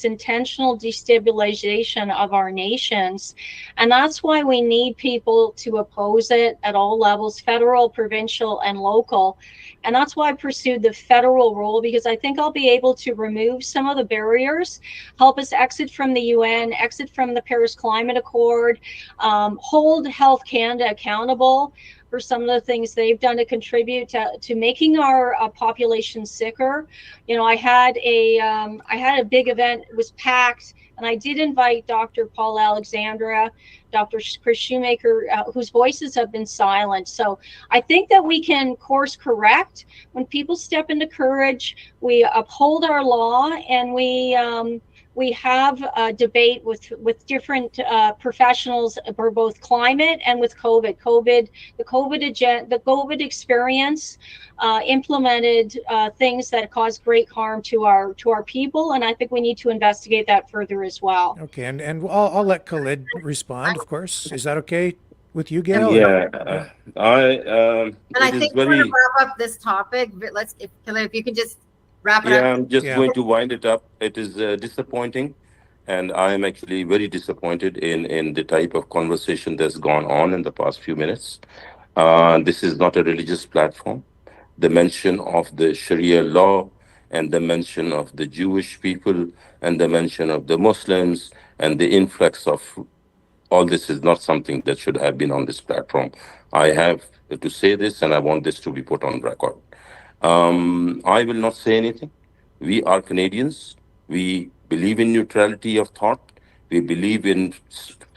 intentional destabilization of our nations, and that's why we need people to oppose it at all levels, federal, provincial, and local. And that's why I pursued the federal role, because I think I'll be able to remove some of the barriers, help us exit from the UN, exit from the Paris Climate Accord, hold Health Canada accountable for some of the things they've done to contribute to making our population sicker. You know, I had a big event, it was packed, and I did invite Dr. Paul Alexandra, Dr. Chris Shoemaker, whose voices have been silent. So I think that we can course correct when people step into courage. We uphold our law, and we have a debate with different professionals for both climate and with COVID. The COVID experience implemented things that caused great harm to our people, and I think we need to investigate that further as well. Okay, and I'll let Khalid respond, of course. Is that okay with you, Gail? Yeah, And I think we're going to wrap up this topic. But if you can just wrap it up. I'm just Yeah. going to wind it up. It is disappointing, and I am actually very disappointed in the type of conversation that's gone on in the past few minutes. This is not a religious platform. The mention of the Sharia law, and the mention of the Jewish people, and the mention of the Muslims, and the influx of all this is not something that should have been on this platform. I have to say this, and I want this to be put on record. I will not say anything. We are Canadians. We believe in neutrality of thought. We believe in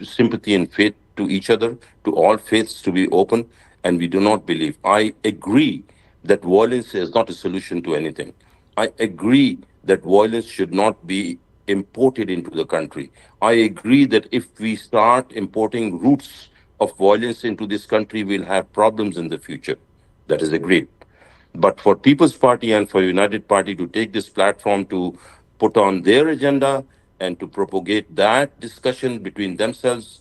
sympathy and faith to each other, to all faiths to be open, and we do not believe. I agree that violence is not a solution to anything. I agree that violence should not be imported into the country. I agree that if we start importing roots of violence into this country, we'll have problems in the future. That is agreed. But for People's Party and for United Party to take this platform to put on their agenda and to propagate that discussion between themselves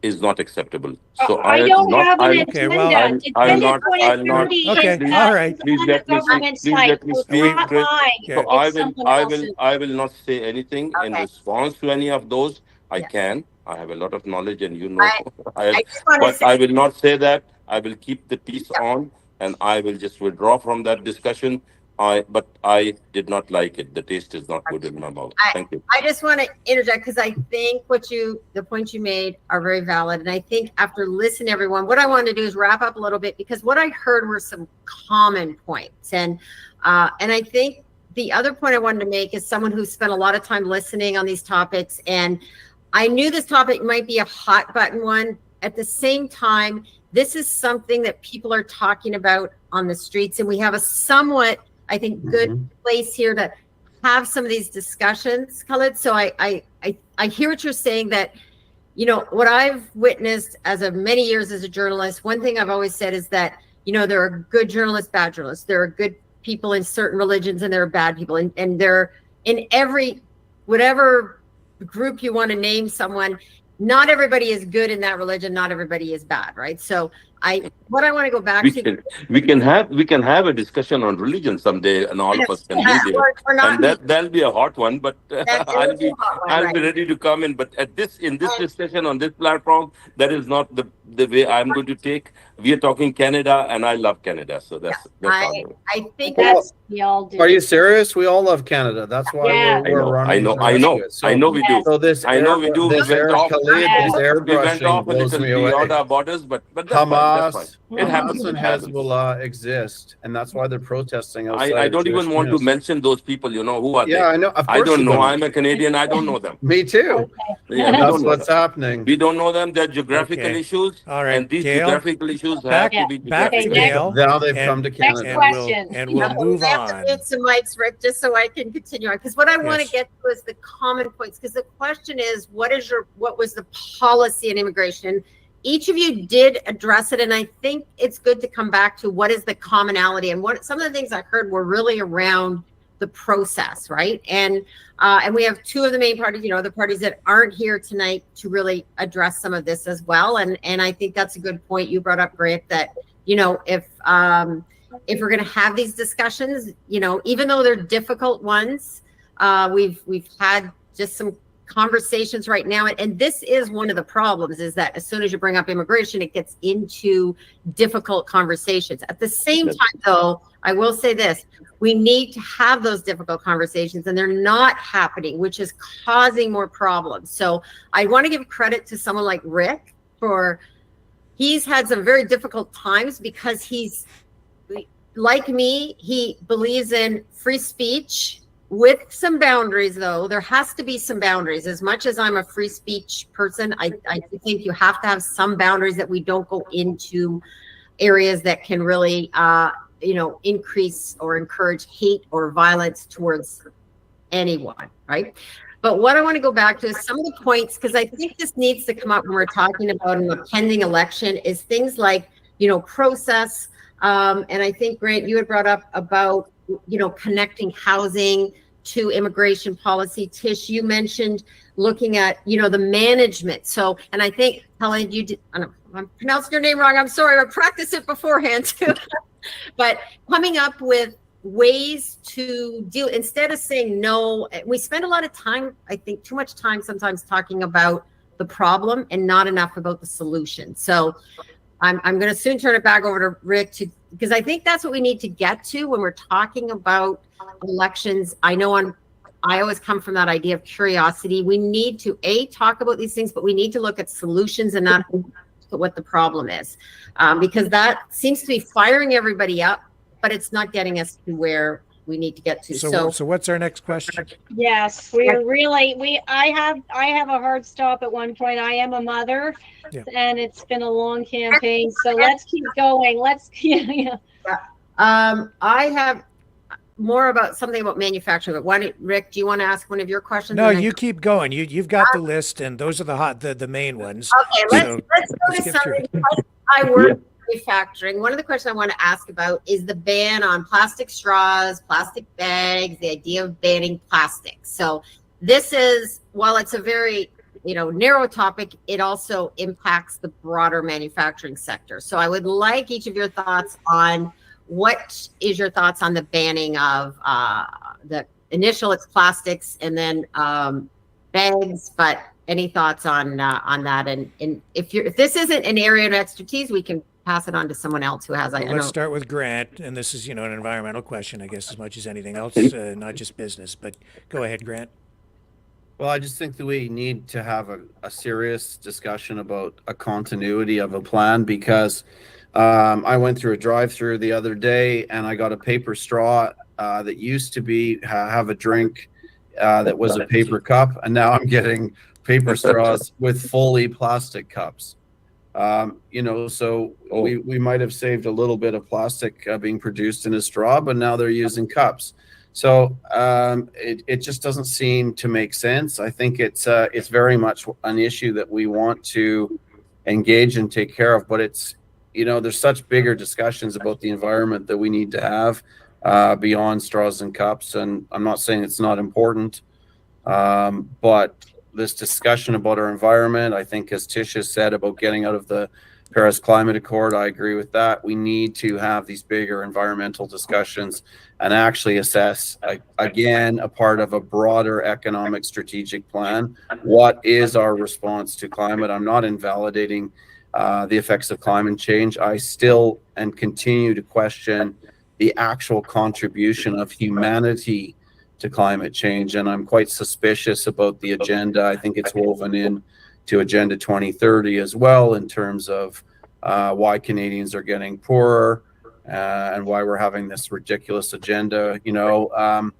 is not acceptable. So I don't have an agenda. Okay, well, Agenda 2030 Okay, is all right. Please let me government speak. site. Please It's let me not speak. mine. Yeah. So It's I will not say anything in Okay. response to any of those. I Yeah. can. I have a lot of knowledge, and you know, I just want to but say, I will not say that. I will keep the peace on, and I will just withdraw from that discussion. But I did not like it. The taste is not good in my mouth. Thank you. I just want to interject because I think the points you made are very valid. And I think after listening to everyone, what I want to do is wrap up a little bit, because what I heard were some common points. And I think the other point I wanted to make is someone who spent a lot of time listening on these topics. And I knew this topic might be a hot button one. At the same time, this is something that people are talking about on the streets. And we have a somewhat, I think, good place here to have some of these discussions, Khalid. So I hear what you're saying, that, you know, what I've witnessed as of many years as a journalist, one thing I've always said is that, you know, there are good journalists, bad journalists. There are good people in certain religions, and there are bad people. And they're in every, whatever group you want to name someone, not everybody is good in that religion. Not everybody is bad, right? So what I want to go back to, we can have a discussion on religion someday, and all of us can be there, and that'll be a hot one. But I'll be ready to come in. But in this discussion on this platform, that is not the way I'm going to take. We are talking Canada, and I love Canada, so that's I think That's we all do. Are you serious? We all love Canada. That's why Yeah. we're running. I know we do. So this I know we do. This We went off. Khalid, this We went airbrushing off a blows little me away. beyond our borders, but that's fine. That's fine. It happens. Hamas and It happens. Hezbollah exist, and that's why they're protesting outside. I don't Jewish even want to communities. mention those people. You know, who are they? Yeah, I know. Of I course don't you know. I'm a Canadian. I don't know them. Me too. Yeah, we That's don't know what's them. happening. We don't know them. They're geographical Okay. issues, All right, and these Gail, geographical issues back- have to be back to geographical. Gail. Now they've And- come to Next Canada. question. and we'll move I have on. to mute some mics, Rick, just so I can continue on. Because what I want Yes. to get to is the common points. Because the question is, what was the policy in immigration? Each of you did address it, and I think it's good to come back to what is the commonality. And what some of the things I heard were really around the process, right? And we have two of the main parties, the parties that aren't here tonight to really address some of this as well. And I think that's a good point you brought up, Grant, that, if we're going to have these discussions, even though they're difficult ones, we've had just some conversations right now, and this is one of the problems, is that as soon as you bring up immigration, it gets into difficult conversations. At the same time, though, I will say this: we need to have those difficult conversations, and they're not happening, which is causing more problems. So I want to give credit to someone like Rick he's had some very difficult times, because he's like me. He believes in free speech with some boundaries, though. There has to be some boundaries. As much as I'm a free speech person, I think you have to have some boundaries, that we don't go into areas that can really, increase or encourage hate or violence towards anyone, right? But what I want to go back to is some of the points, because I think this needs to come up when we're talking about a pending election, is things like, process. And I think, Grant, you had brought up about, connecting housing to immigration policy. Tish, you mentioned looking at, the management. So, and I think, Helen, you did, I'm pronouncing your name wrong. I'm sorry. I practiced it beforehand too. But coming up with ways to deal, instead of saying no, we spend a lot of time, I think too much time sometimes, talking about the problem and not enough about the solution. So I'm going to soon turn it back over to Rick, because I think that's what we need to get to when we're talking about elections. I always come from that idea of curiosity. We need to talk about these things, but we need to look at solutions and not at what the problem is, because that seems to be firing everybody up, but it's not getting us to where we need to get to. So what's our next question? Yes, I have a hard stop at one point. I am a mother, and it's been a long campaign. So let's keep going. I have more about something about manufacturing. But Rick, do you want to ask one of your questions? No, you keep going. You've got the list, and those are the main ones. Okay, let's go to something. I work in manufacturing. One of the questions I want to ask about is the ban on plastic straws, plastic bags, the idea of banning plastic. So this is, while it's a very narrow topic, it also impacts the broader manufacturing sector. So I would like each of your thoughts on what is your thoughts on the banning of the initial, it's plastics, and then bags, but any thoughts on that? And if this isn't an area of expertise, we can pass it on to someone else who has. Let's start with Grant, and this is an environmental question, I guess, as much as anything else, not just business. But go ahead, Grant. Well, I just think that we need to have a serious discussion about a continuity of a plan, because I went through a drive-through the other day, and I got a paper straw that used to have a drink that was a paper cup, and now I'm getting paper straws with fully plastic cups. So we might have saved a little bit of plastic being produced in a straw, but now they're using cups. So it just doesn't seem to make sense. I think it's very much an issue that we want to engage and take care of, but it's, there's such bigger discussions about the environment that we need to have beyond straws and cups. And I'm not saying it's not important, but this discussion about our environment, I think, as Tish has said, about getting out of the Paris Climate Accord, I agree with that. We need to have these bigger environmental discussions and actually assess, again, a part of a broader economic strategic plan. What is our response to climate? I'm not invalidating the effects of climate change. I still and continue to question the actual contribution of humanity to climate change, and I'm quite suspicious about the agenda. I think it's woven in to Agenda 2030 as well, in terms of why Canadians are getting poorer and why we're having this ridiculous agenda. The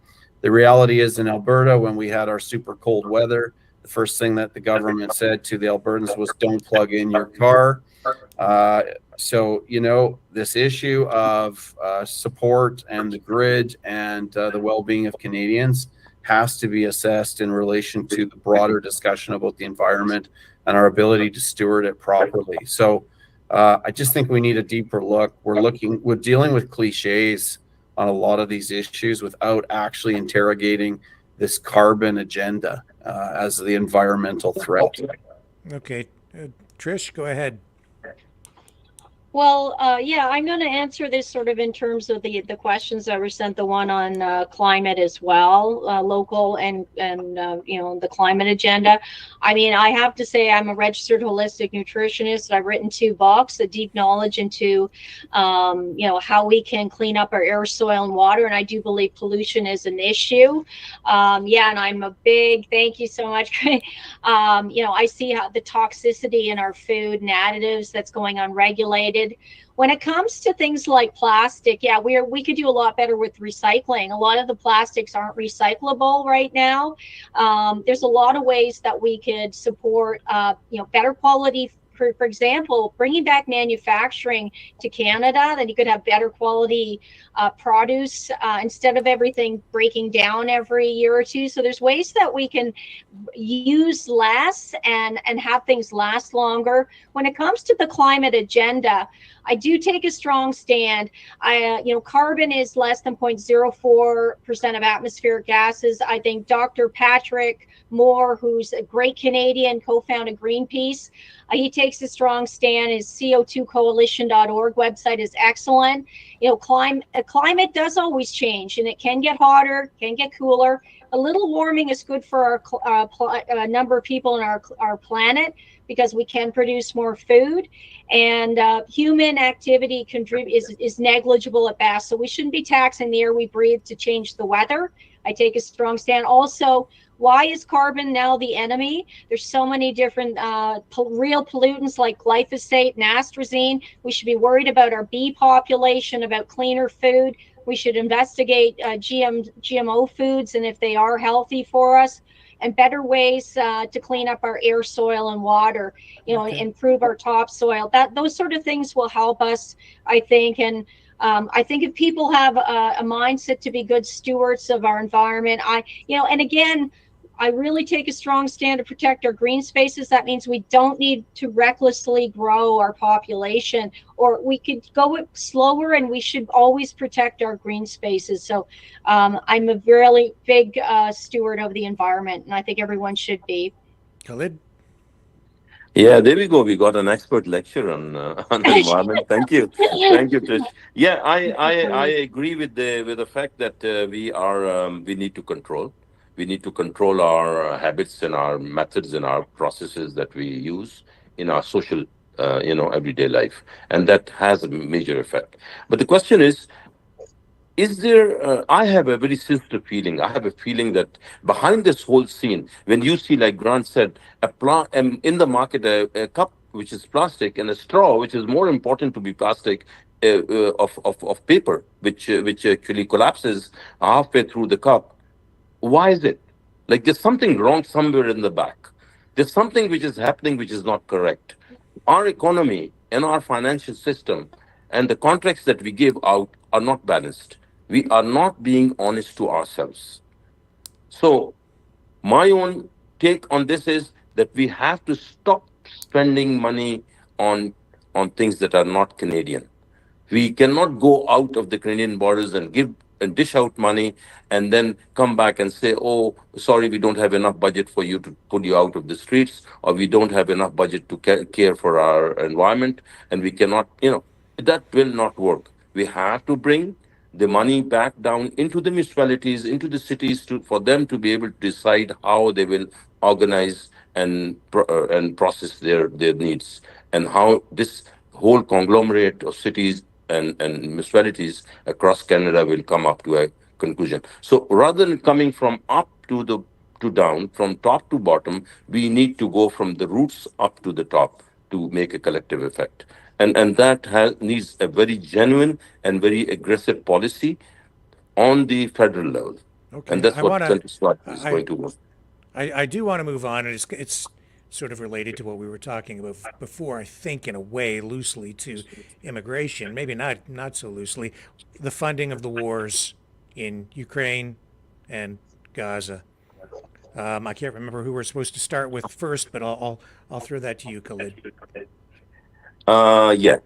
reality is, in Alberta, when we had our super cold weather, the first thing that the government said to the Albertans was, don't plug in your car. So, this issue of support and the grid and the well-being of Canadians has to be assessed in relation to the broader discussion about the environment and our ability to steward it properly. So I just think we need a deeper look. We're dealing with cliches on a lot of these issues without actually interrogating this carbon agenda as the environmental threat. Okay, Trish, go ahead. Well, yeah, I'm going to answer this sort of in terms of the questions that were sent. The one on climate as well, local and the climate agenda. I mean, I have to say I'm a registered holistic nutritionist. I've written 2 books, a deep knowledge into how we can clean up our air, soil, and water. And I do believe pollution is an issue. Yeah, and I'm a big thank you so much. I see how the toxicity in our food and additives that's going unregulated. When it comes to things like plastic, yeah, we could do a lot better with recycling. A lot of the plastics aren't recyclable right now. There's a lot of ways that we could support, better quality. For example, bringing back manufacturing to Canada, then you could have better quality produce instead of everything breaking down every year or two. So there's ways that we can use less and have things last longer. When it comes to the climate agenda, I do take a strong stand. Carbon is less than 0.04% of atmospheric gases. I think Dr. Patrick Moore, who's a great Canadian, co-founded Greenpeace, he takes a strong stand. His CO2coalition.org website is excellent. Climate does always change, and it can get hotter, can get cooler. A little warming is good for our number of people in our planet, because we can produce more food, and human activity is negligible at best. So we shouldn't be taxing the air we breathe to change the weather. I take a strong stand. Also, why is carbon now the enemy? There's so many different real pollutants like glyphosate and atrazine. We should be worried about our bee population, about cleaner food. We should investigate GMO foods and if they are healthy for us, and better ways to clean up our air, soil, and water, improve our topsoil. Those sort of things will help us, I think. And I think if people have a mindset to be good stewards of our environment, and again, I really take a strong stand to protect our green spaces. That means we don't need to recklessly grow our population, or we could go slower, and we should always protect our green spaces. So I'm a really big steward of the environment, and I think everyone should be. Khalid? Yeah, there we go. We got an expert lecture on environment. Thank you, Trish. Yeah, I agree with the fact that we need to control. We need to control our habits and our methods and our processes that we use in our social, everyday life, and that has a major effect. But the question is there? I have a very sensitive feeling. I have a feeling that behind this whole scene, when you see, like Grant said, in the market, a cup which is plastic and a straw, which is more important to be plastic, of paper, which actually collapses halfway through the cup. Why is it? Like, there's something wrong somewhere in the back. There's something which is happening which is not correct. Our economy and our financial system and the contracts that we give out are not balanced. We are not being honest to ourselves. So my own take on this is that we have to stop spending money on things that are not Canadian. We cannot go out of the Canadian borders and dish out money and then come back and say, oh, sorry, we don't have enough budget for you to pull you out of the streets, or we don't have enough budget to care for our environment, and we cannot, that will not work. We have to bring the money back down into the municipalities, into the cities, for them to be able to decide how they will organize and process their needs, and how this whole conglomerate of cities and municipalities across Canada will come up to a conclusion. So rather than coming from up to down, from top to bottom, we need to go from the roots up to the top to make a collective effect. And that needs a very genuine and very aggressive policy on the federal level. Okay. And that's what SmithConfirmed is going to work. I do want to move on, and it's sort of related to what we were talking about before, I think, in a way, loosely, to immigration, maybe not so loosely, the funding of the wars in Ukraine and Gaza. I can't remember who we're supposed to start with first, but I'll throw that to you, Khalid. Yeah.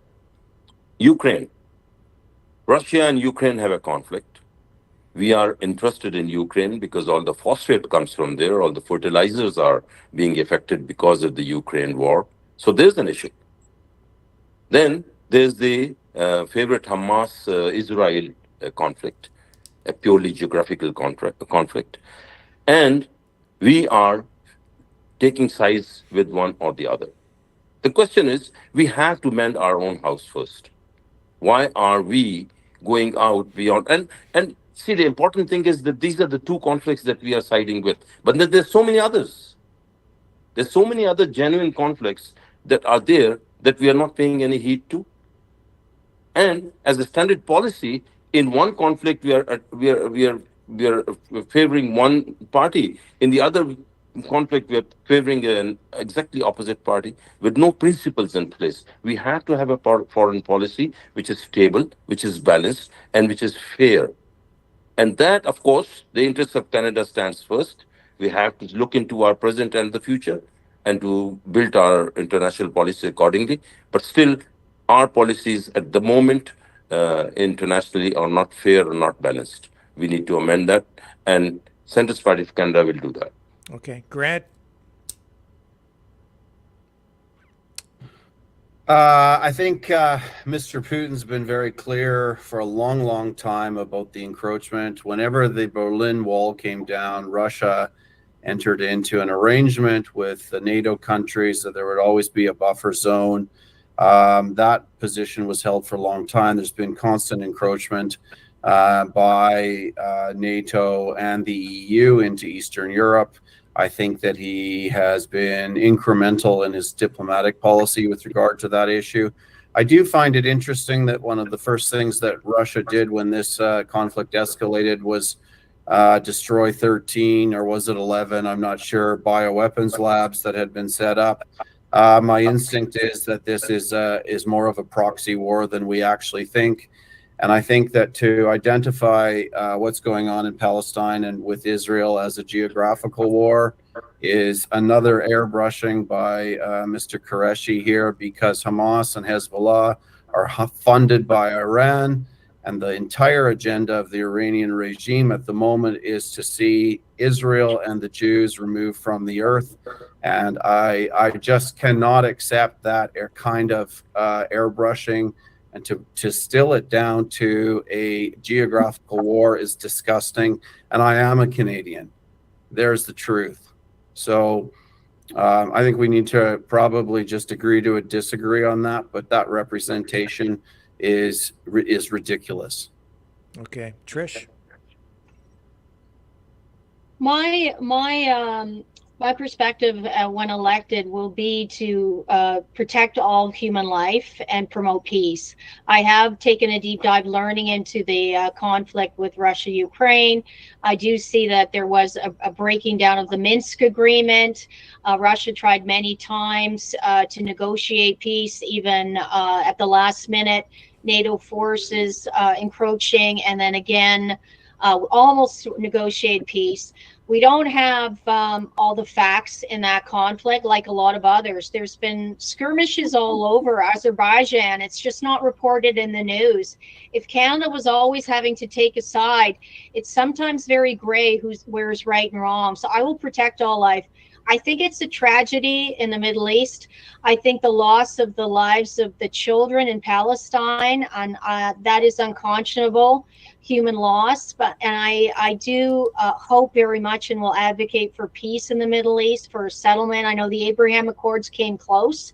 Ukraine. Russia and Ukraine have a conflict. We are interested in Ukraine because all the phosphate comes from there, all the fertilizers are being affected because of the Ukraine war. So there's an issue. Then there's the favorite Hamas Israel conflict, a purely geographical conflict. And we are taking sides with one or the other. The question is, we have to mend our own house first. Why are we going out beyond? And see, the important thing is that these are the two conflicts that we are siding with. But then there's so many others. There's so many other genuine conflicts that are there that we are not paying any heed to. And as a standard policy, in one conflict we are favoring one party. In the other conflict, we are favoring an exactly opposite party with no principles in place. We have to have a foreign policy which is stable, which is balanced, and which is fair. And that, of course, the interests of Canada stands first. We have to look into our present and the future and to build our international policy accordingly. But still, our policies at the moment internationally are not fair or not balanced. We need to amend that, and Centrist Party of Canada will do that. Okay, Grant. I think Mr. Putin's been very clear for a long, long time about the encroachment. Whenever the Berlin Wall came down, Russia entered into an arrangement with the NATO countries that there would always be a buffer zone. That position was held for a long time. There's been constant encroachment by NATO and the EU into Eastern Europe. I think that he has been incremental in his diplomatic policy with regard to that issue. I do find it interesting that one of the first things that Russia did when this conflict escalated was destroy 13, or was it 11? I'm not sure, bioweapons labs that had been set up. My instinct is that this is more of a proxy war than we actually think. And I think that to identify what's going on in Palestine and with Israel as a geographical war is another airbrushing by Mr. Qureshi here, because Hamas and Hezbollah are funded by Iran. And the entire agenda of the Iranian regime at the moment is to see Israel and the Jews removed from the earth. And I just cannot accept that kind of airbrushing. And to distill it down to a geographical war is disgusting. And I am a Canadian. There's the truth. So I think we need to probably just agree to disagree on that. But that representation is ridiculous. Okay, Trish. My perspective when elected will be to protect all human life and promote peace. I have taken a deep dive learning into the conflict with Russia, Ukraine. I do see that there was a breaking down of the Minsk agreement. Russia tried many times to negotiate peace, even at the last minute, NATO forces encroaching, and then again, almost negotiate peace. We don't have all the facts in that conflict like a lot of others. There's been skirmishes all over Azerbaijan. It's just not reported in the news. If Canada was always having to take a side, it's sometimes very gray where's right and wrong. So I will protect all life. I think it's a tragedy in the Middle East. I think the loss of the lives of the children in Palestine, and that is unconscionable human loss. And I do hope very much and will advocate for peace in the Middle East, for a settlement. I know the Abraham Accords came close,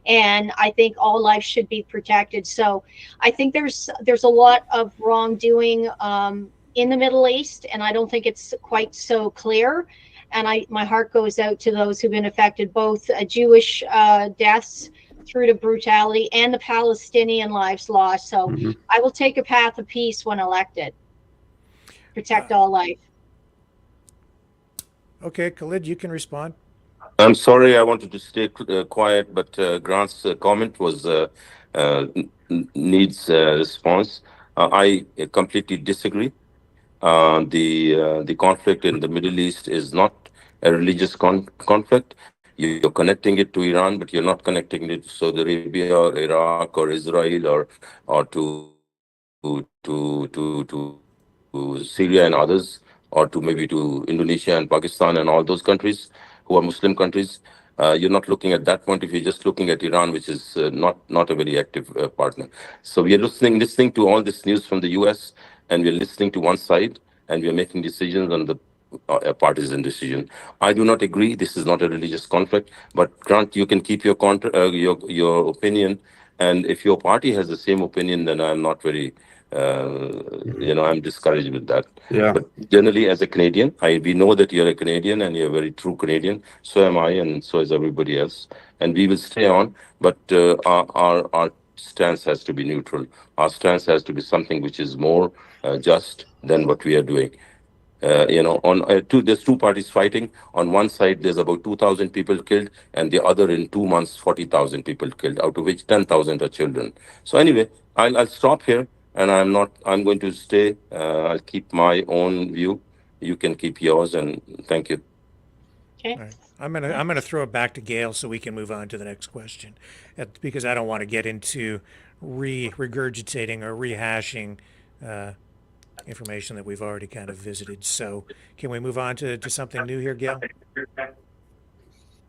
and I think all life should be protected. So I think there's a lot of wrongdoing in the Middle East, and I don't think it's quite so clear. And my heart goes out to those who've been affected, both Jewish deaths through to brutality and the Palestinian lives lost. So I will take a path of peace when elected. Protect all life. Okay, Khalid, you can respond. I'm sorry, I wanted to stay quiet, but Grant's comment was needs response. I completely disagree. The conflict in the Middle East is not a religious conflict. You're connecting it to Iran, but you're not connecting it to Saudi Arabia or Iraq or Israel or to to Syria and others, or to maybe to Indonesia and Pakistan and all those countries who are Muslim countries. You're not looking at that point if you're just looking at Iran, which is not a very active partner. So we are listening to all this news from the U.S., and we're listening to one side, and we're making decisions on the a partisan decision. I do not agree. This is not a religious conflict. But Grant, you can keep your opinion, and if your party has the same opinion, then I'm not very, I'm discouraged with that. Yeah. But generally, as a Canadian, we know that you're a Canadian and you're a very true Canadian. So am I, and so is everybody else. And we will stay on. But our stance has to be neutral. Our stance has to be something which is more just than what we are doing. There's two parties fighting. On one side, there's about 2,000 people killed, and the other in 2 months, 40,000 people killed, out of which 10,000 are children. So anyway, I'll stop here, and I'm going to stay. I'll keep my own view. You can keep yours, and thank you. Okay. All right. I'm gonna throw it back to Gail so we can move on to the next question, because I don't want to get into regurgitating or rehashing information that we've already kind of visited. So can we move on to something new here, Gail?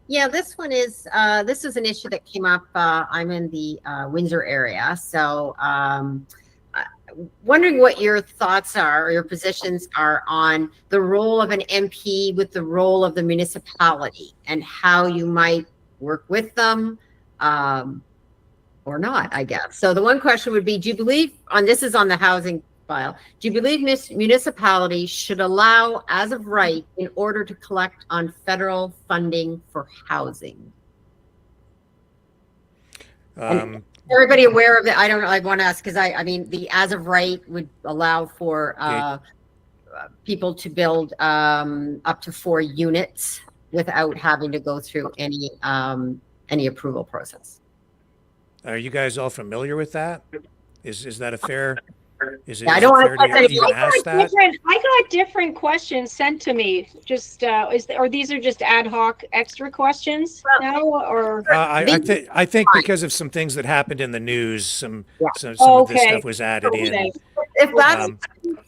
Yeah, this is an issue that came up. I'm in the Windsor area, so wondering what your thoughts are, or your positions are, on the role of an MP with the role of the municipality, and how you might work with them or not, I guess. So the one question would be, do you believe, this is on the housing file, do you believe municipalities should allow as of right in order to collect on federal funding for housing? Everybody aware of it? I don't know. I want to ask, because I mean, the as of right would allow for people to build up to 4 units without having to go through any approval process. Are you guys all familiar with that? Is that a fair? Is it, Yeah, I is don't it want fair to to even ask that? I got different questions sent to me. Just or these are just ad hoc extra questions now, or I think because of some things that happened in the news, some of this Okay. stuff was added in. If that's Um,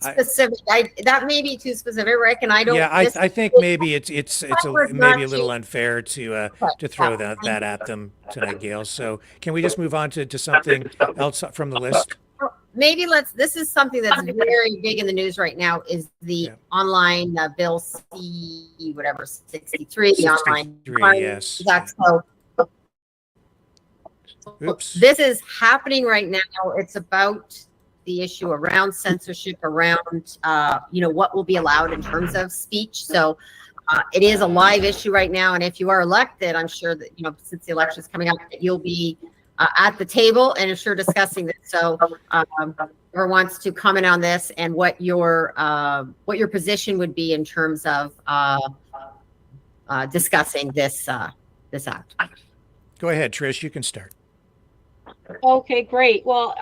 specific, that may be too specific, Rick, and I don't. Yeah, I think maybe it's maybe a little unfair to throw that at them tonight, Gail. So can we just move on to something else from the list? Maybe this is something that's very big in the news right now, is the online Bill C, whatever, 63, the online. 63, yes. That's so. Oops. This is happening right now. It's about the issue around censorship, around what will be allowed in terms of speech. So it is a live issue right now, and if you are elected, I'm sure that since the election is coming up, that you'll be at the table and I'm sure discussing this. So whoever wants to comment on this, and what your position would be in terms of discussing this act. Go ahead, Trish. You can start. Okay, great. Well,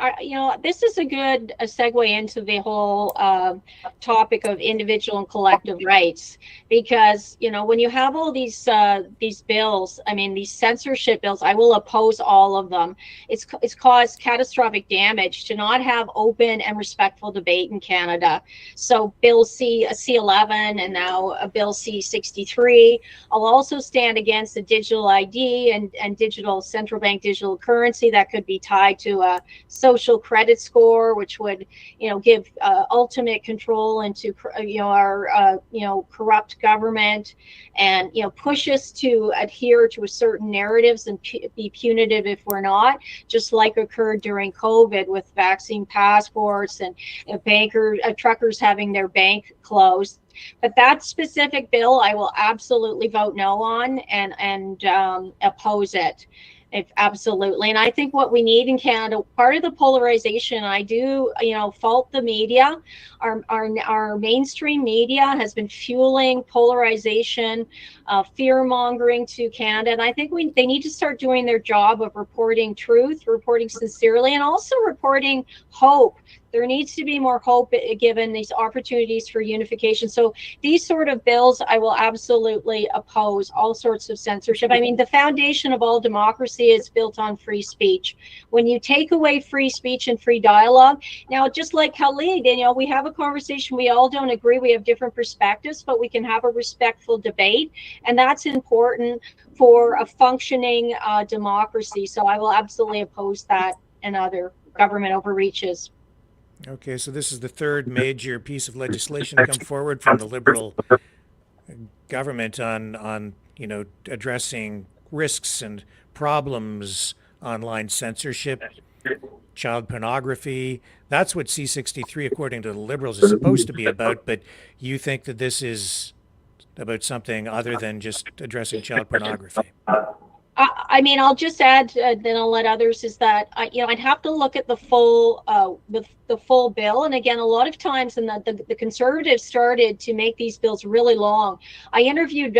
this is a good segue into the whole topic of individual and collective rights, because when you have all these bills, I mean, these censorship bills, I will oppose all of them. It's caused catastrophic damage to not have open and respectful debate in Canada. So Bill C11 and now Bill C63. I'll also stand against the digital ID and digital central bank digital currency that could be tied to a social credit score, which would give ultimate control into our corrupt government, and push us to adhere to a certain narratives and be punitive if we're not, just like occurred during COVID with vaccine passports and truckers having their bank closed. But that specific bill, I will absolutely vote no on and oppose it. Absolutely. And I think what we need in Canada, part of the polarization, I do, fault the media. Our mainstream media has been fueling polarization, fear mongering to Canada. And I think they need to start doing their job of reporting truth, reporting sincerely, and also reporting hope There needs to be more hope given these opportunities for unification. So these sort of bills, I will absolutely oppose. All sorts of censorship. I mean, the foundation of all democracy is built on free speech. When you take away free speech and free dialogue, now just like Khalid, we have a conversation. We all don't agree. We have different perspectives, but we can have a respectful debate, and that's important for a functioning democracy. So I will absolutely oppose that and other government overreaches. Okay, so this is the third major piece of legislation to come forward from the Liberal government on addressing risks and problems, online censorship, child pornography. That's what C63, according to the Liberals, is supposed to be about. But you think that this is about something other than just addressing child pornography? I mean, I'll just add, then I'll let others, is that I'd have to look at the full the full bill. And again, a lot of times, and the Conservatives started to make these bills really long. I interviewed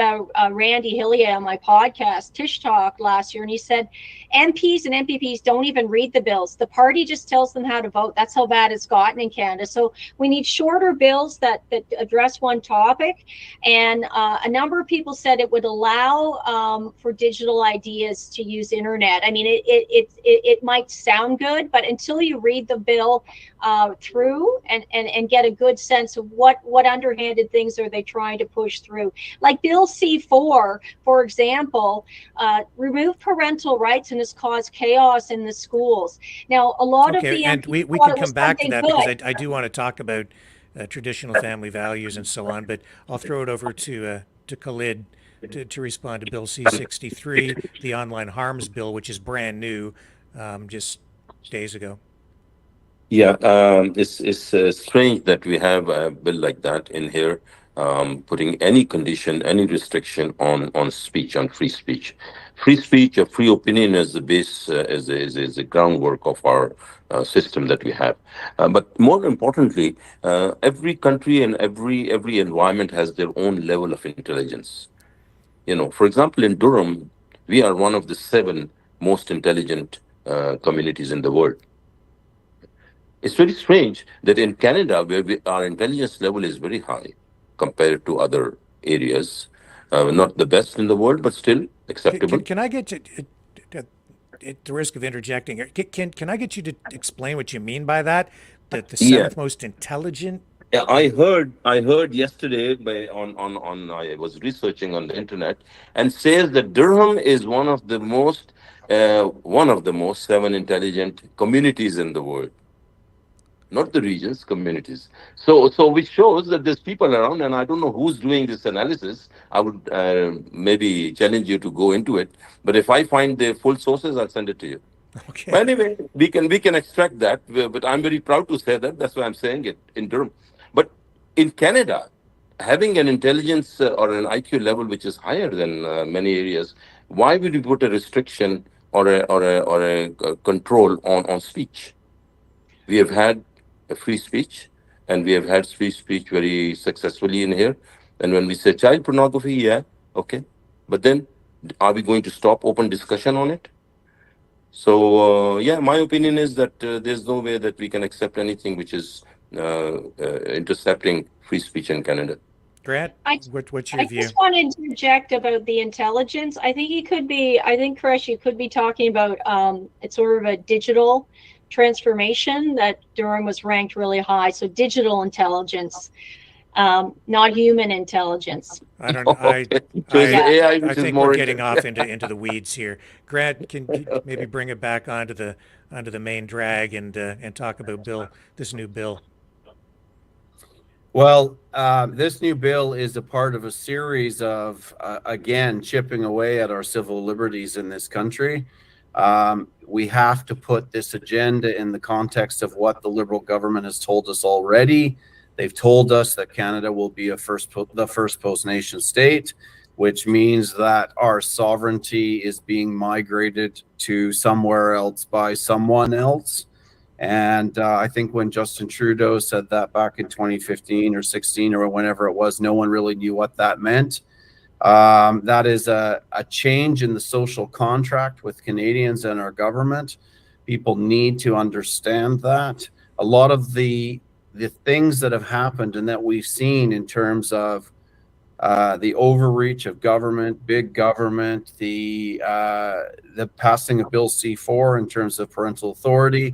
Randy Hillier on my podcast, Tish Talk, last year, and he said MPs and MPPs don't even read the bills. The party just tells them how to vote. That's how bad it's gotten in Canada. So we need shorter bills that address one topic. And a number of people said it would allow for digital ideas to use internet. I mean, it might sound good, but until you read the bill through and get a good sense of what underhanded things are they trying to push through. Like Bill C4, for example, remove parental rights and has caused chaos in the schools. Now, a lot of the and we can come back to that because I do want to talk about traditional family values and so on, but I'll throw it over to Khalid to respond to Bill C63, the online harms bill, which is brand new, just days ago. Yeah, it's strange that we have a bill like that in here, putting any condition, any restriction on speech, on free speech. Free speech or free opinion is the base, is the groundwork of our system that we have. But more importantly, every country and every environment has their own level of intelligence. For example, in Durham, we are one of the 7 most intelligent communities in the world. It's very strange that in Canada, where our intelligence level is very high compared to other areas, not the best in the world, but still acceptable. Can I get you, at the risk of interjecting here, can I get you to explain what you mean by that? That the 7th most intelligent? Yeah, I heard yesterday I was researching on the internet, and says that Durham is one of the most 7 intelligent communities in the world. Not the regions, communities. So which shows that there's people around, and I don't know who's doing this analysis. I would maybe challenge you to go into it. But if I find the full sources, I'll send it to you. Okay. But anyway, we can extract that. But I'm very proud to say that. That's why I'm saying it in Durham. But in Canada, having an intelligence or an IQ level which is higher than many areas, why would you put a restriction or a control on speech? We have had a free speech, and we have had free speech very successfully in here. And when we say child pornography, yeah, okay. But then, are we going to stop open discussion on it? So, my opinion is that there's no way that we can accept anything which is intercepting free speech in Canada. Grant, what's your view? I just want to interject about the intelligence. I think Koresh, you could be talking about it's sort of a digital transformation that Durham was ranked really high. So digital intelligence, not human intelligence. I don't know. I think we're getting off into the weeds here. Grant, can you maybe bring it back onto the main drag and talk about this new bill? Well, this new bill is a part of a series of, again, chipping away at our civil liberties in this country. We have to put this agenda in the context of what the Liberal government has told us already. They've told us that Canada will be the first post-nation state, which means that our sovereignty is being migrated to somewhere else by someone else. And I think when Justin Trudeau said that back in 2015 or 16 or whenever it was, no one really knew what that meant. That is a change in the social contract with Canadians and our government. People need to understand that. a lot of the things that have happened and that we've seen in terms of the overreach of government, big government, the passing of Bill C-4 in terms of parental authority,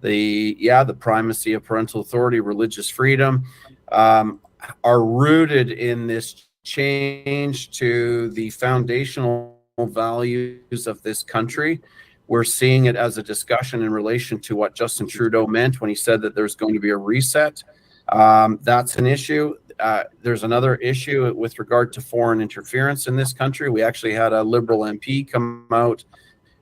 the primacy of parental authority, religious freedom, are rooted in this change to the foundational values of this country. We're seeing it as a discussion in relation to what Justin Trudeau meant when he said that there's going to be a reset. That's an issue. There's another issue with regard to foreign interference in this country. We actually had a Liberal MP come out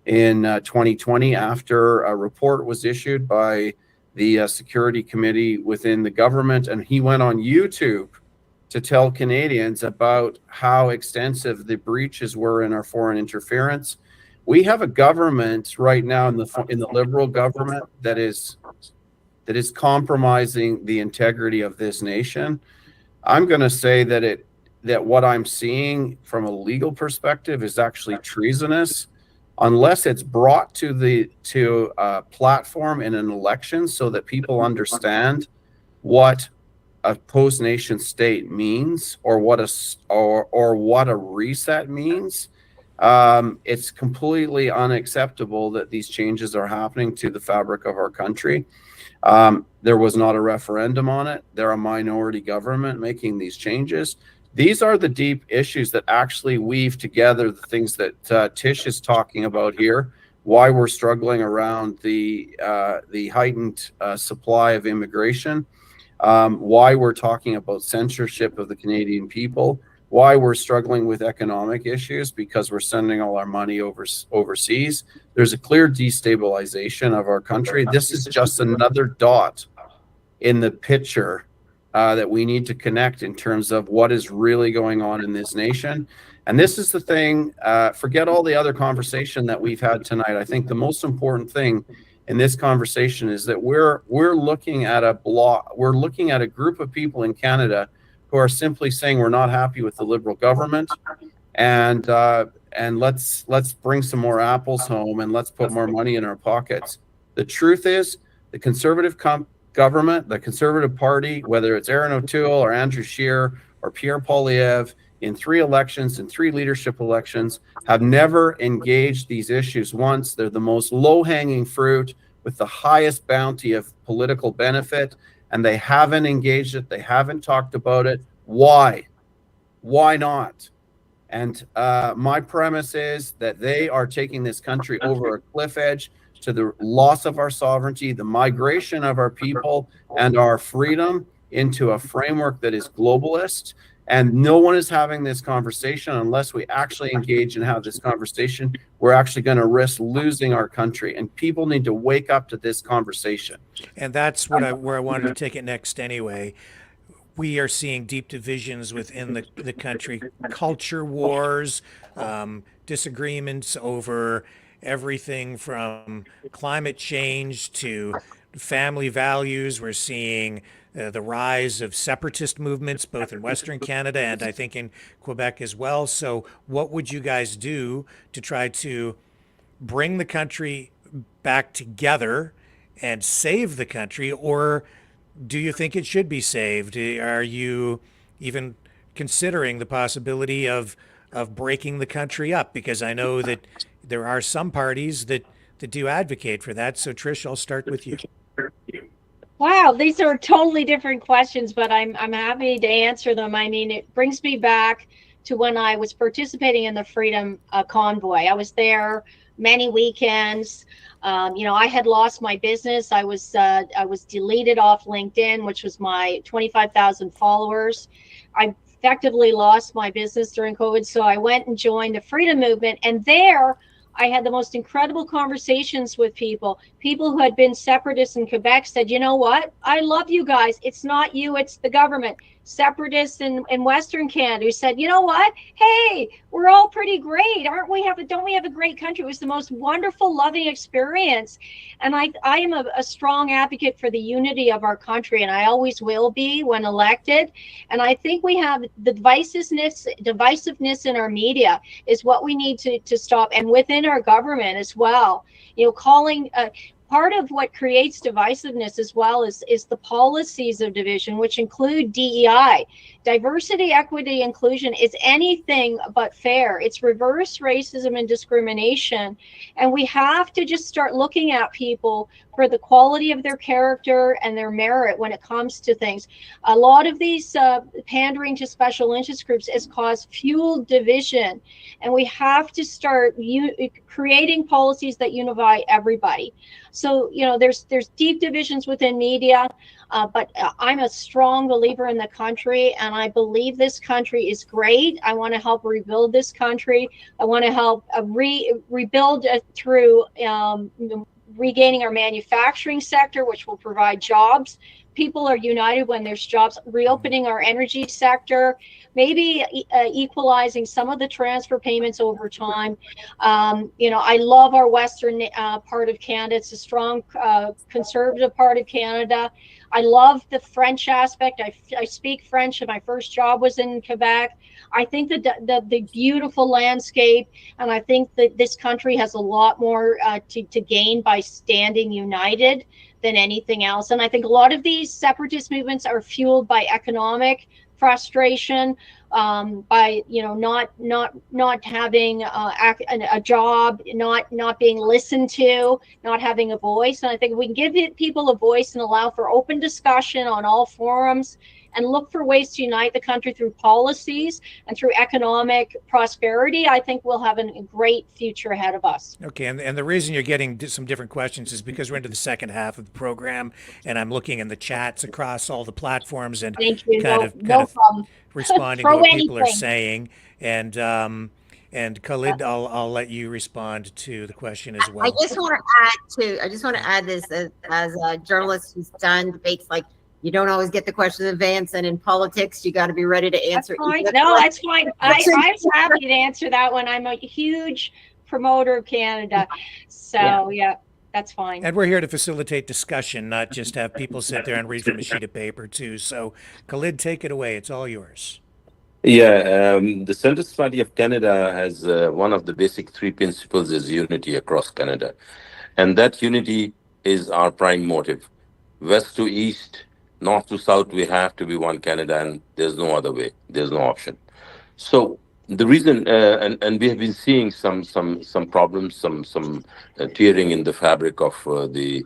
in 2020 after a report was issued by the Security Committee within the government, and he went on YouTube to tell Canadians about how extensive the breaches were in our foreign interference. We have a government right now in the Liberal government that is compromising the integrity of this nation. I'm going to say that what I'm seeing from a legal perspective is actually treasonous, unless it's brought to a platform in an election so that people understand what a post-nation state means, or what a reset means. It's completely unacceptable that these changes are happening to the fabric of our country. There was not a referendum on it. They're a minority government making these changes. These are the deep issues that actually weave together the things that Tish is talking about here, why we're struggling around the heightened supply of immigration, why we're talking about censorship of the Canadian people, why we're struggling with economic issues because we're sending all our money overseas. There's a clear destabilization of our country. This is just another dot in the picture that we need to connect in terms of what is really going on in this nation. And this is the thing, forget all the other conversation that we've had tonight. I think the most important thing in this conversation is that we're looking at a group of people in Canada who are simply saying we're not happy with the Liberal government, and let's bring some more apples home and let's put more money in our pockets. The truth is, the Conservative government, the Conservative Party, whether it's Erin O'Toole or Andrew Scheer or Pierre Poilievre, in 3 elections, in 3 leadership elections, have never engaged these issues once. They're the most low-hanging fruit with the highest bounty of political benefit, and they haven't engaged it. They haven't talked about it. Why? Why not? And my premise is that they are taking this country over a cliff edge to the loss of our sovereignty, the migration of our people and our freedom into a framework that is globalist. And no one is having this conversation. Unless we actually engage and have this conversation, we're actually going to risk losing our country. And people need to wake up to this conversation. And that's where I wanted to take it next anyway. We are seeing deep divisions within the country, culture wars, disagreements over everything from climate change to family values. We're seeing the rise of separatist movements, both in Western Canada and I think in Quebec as well. So what would you guys do to try to bring the country back together and save the country? Or do you think it should be saved? Are you even considering the possibility of breaking the country up? Because I know that there are some parties that do advocate for that. So Trish, I'll start with you. Wow, these are totally different questions, but I'm happy to answer them. I mean, it brings me back to when I was participating in the Freedom Convoy. I was there many weekends. I had lost my business. I was deleted off LinkedIn, which was my 25,000 followers. I effectively lost my business during COVID, so I went and joined the Freedom Movement, and there I had the most incredible conversations with people who had been separatists in Quebec said, you know what? I love you guys. It's not you, it's the government. Separatists in Western Canada who said, you know what? Hey, we're all pretty great. Aren't we? Don't we have a great country? It was the most wonderful, loving experience. And I am a strong advocate for the unity of our country, and I always will be when elected. And I think we have the divisiveness in our media is what we need to stop, and within our government as well. Calling part of what creates divisiveness as well is the policies of division, which include DEI. Diversity, equity, inclusion is anything but fair. It's reverse racism and discrimination. And we have to just start looking at people for the quality of their character and their merit when it comes to things. A lot of these pandering to special interest groups has caused fueled division. And we have to start creating policies that unify everybody. So, you know, there's deep divisions within media, but I'm a strong believer in the country, and I believe this country is great. I want to help rebuild this country. I want to help rebuild through regaining our manufacturing sector, which will provide jobs. People are united when there's jobs, reopening our energy sector, maybe equalizing some of the transfer payments over time. You know, I love our western part of Canada. It's a strong conservative part of Canada. I love the French aspect. I speak French, and my first job was in Quebec. I think the beautiful landscape, and I think that this country has a lot more to gain by standing united than anything else. And I think a lot of these separatist movements are fueled by economic frustration, by, you know, not having a job, not being listened to, not having a voice. And I think if we can give people a voice and allow for open discussion on all forums, and look for ways to unite the country through policies and through economic prosperity, I think we'll have a great future ahead of us. Okay, and the reason you're getting some different questions is because we're into the second half of the program, and I'm looking in the chats across all the platforms and Thank you. kind of responding to what people are saying. And Khalid, I'll let you respond to the question as well. I just want to add this as a journalist who's done debates, like, you don't always get the questions in advance, and in politics, you got to be ready to answer. That's fine. No, that's fine. I'm happy to answer that one. I'm a huge promoter of Canada, so yeah, that's fine. And we're here to facilitate discussion, not just have people sit there and read from a sheet of paper too. So, Khalid, take it away. It's all yours. Yeah, the Centrist Party of Canada has one of the basic three principles is unity across Canada. And that unity is our prime motive. West to east, north to south, we have to be one Canada, and there's no other way. There's no option. So the reason, and we have been seeing some problems, some tearing in the fabric of the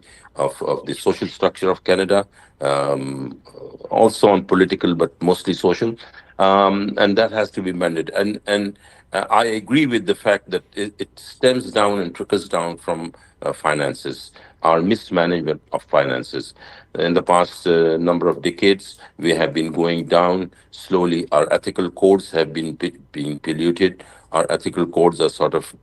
social structure of Canada, also on political, but mostly social, and that has to be mended. And I agree with the fact that it stems down and trickles down from finances, our mismanagement of finances. In the past number of decades, we have been going down slowly. Our ethical codes have been being polluted. Our ethical codes are sort of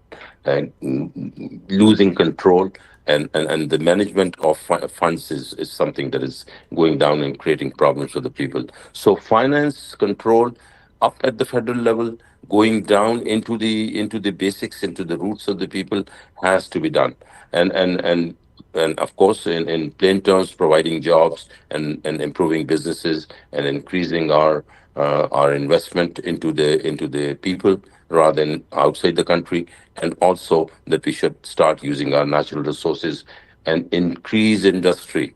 losing control, and the management of funds is something that is going down and creating problems for the people. So finance control up at the federal level, going down into the basics, into the roots of the people, has to be done. And of course, in plain terms, providing jobs and improving businesses and increasing our investment into the people rather than outside the country, and also that we should start using our natural resources and increase industry.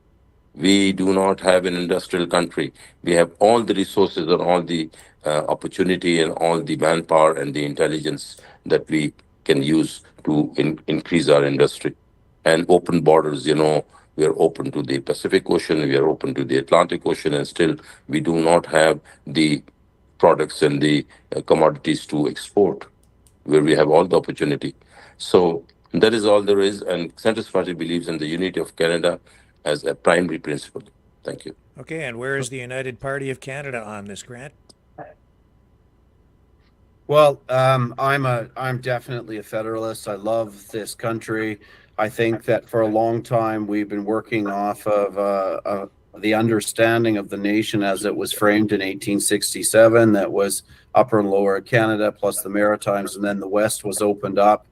We do not have an industrial country. We have all the resources and all the opportunity and all the manpower and the intelligence that we can use to increase our industry. And open borders, you know, we are open to the Pacific Ocean, we are open to the Atlantic Ocean, and still we do not have the products and the commodities to export, where we have all the opportunity. So that is all there is, and Centrist Party believes in the unity of Canada as a primary principle. Thank you. Okay, and where is the United Party of Canada on this, Grant? Well, I'm definitely a federalist. I love this country. I think that for a long time we've been working off of the understanding of the nation as it was framed in 1867. That was Upper and Lower Canada plus the Maritimes, and then the West was opened up.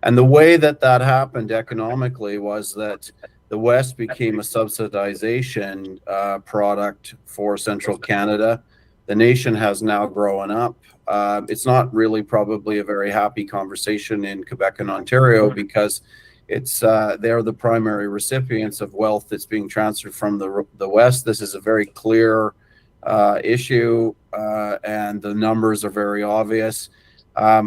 And the way that happened economically was that the West became a subsidization product for Central Canada. The nation has now grown up. It's not really probably a very happy conversation in Quebec and Ontario, because It's they're the primary recipients of wealth that's being transferred from the West. This is a very clear issue, and the numbers are very obvious.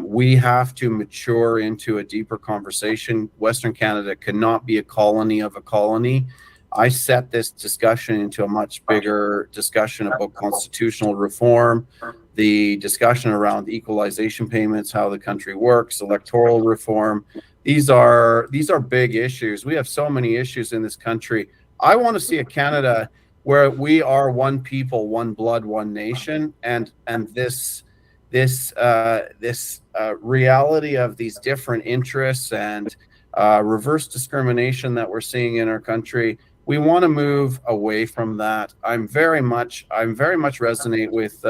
We have to mature into a deeper conversation. Western Canada cannot be a colony of a colony. I set this discussion into a much bigger discussion about constitutional reform, the discussion around equalization payments, how the country works, electoral reform. These are big issues. We have so many issues in this country. I want to see a Canada where we are one people, one blood, one nation, and this reality of these different interests and reverse discrimination that we're seeing in our country. We want to move away from that. I'm very much resonate with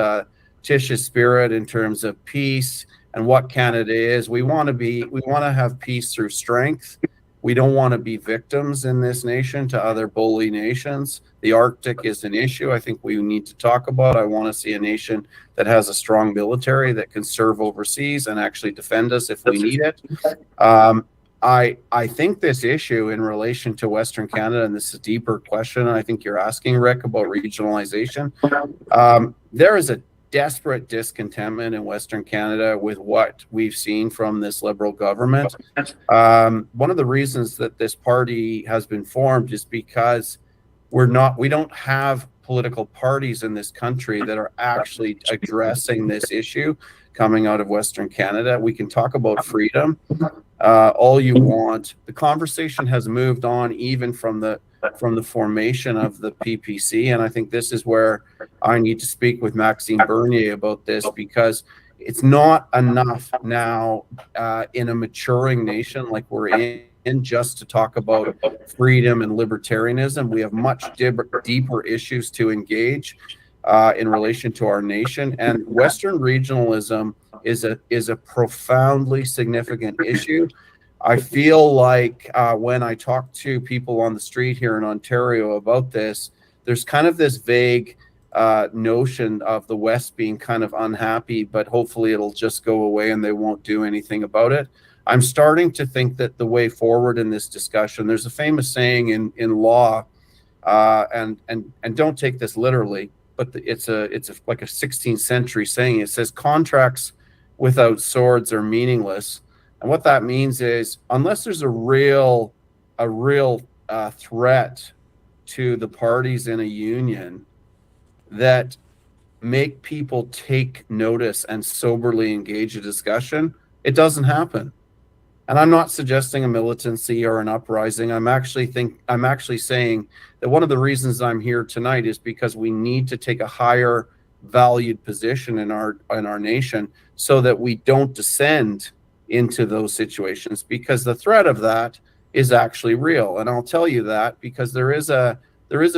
Tish's spirit in terms of peace and what Canada is. We want to have peace through strength. We don't want to be victims in this nation to other bully nations. The Arctic is an issue I think we need to talk about. I want to see a nation that has a strong military that can serve overseas and actually defend us if we need it. I think this issue in relation to Western Canada, and this is a deeper question I think you're asking, Rick, about regionalization. There is a desperate discontentment in Western Canada with what we've seen from this Liberal government. One of the reasons that this party has been formed is because we don't have political parties in this country that are actually addressing this issue coming out of Western Canada. We can talk about freedom all you want. The conversation has moved on even from the formation of the PPC, and I think this is where I need to speak with Maxime Bernier about this, because it's not enough now in a maturing nation like we're in just to talk about freedom and libertarianism. We have much deeper issues to engage in relation to our nation, and Western regionalism is a profoundly significant issue. I feel like when I talk to people on the street here in Ontario about this, there's kind of this vague notion of the West being kind of unhappy, but hopefully it'll just go away and they won't do anything about it. I'm starting to think that the way forward in this discussion, there's a famous saying in law, and don't take this literally, but it's like a 16th century saying. It says contracts without swords are meaningless. And what that means is, unless there's a real threat to the parties in a union that make people take notice and soberly engage a discussion, it doesn't happen. And I'm not suggesting a militancy or an uprising. I'm actually saying that one of the reasons I'm here tonight is because we need to take a higher valued position in our nation so that we don't descend into those situations, because the threat of that is actually real. And I'll tell you that because there is a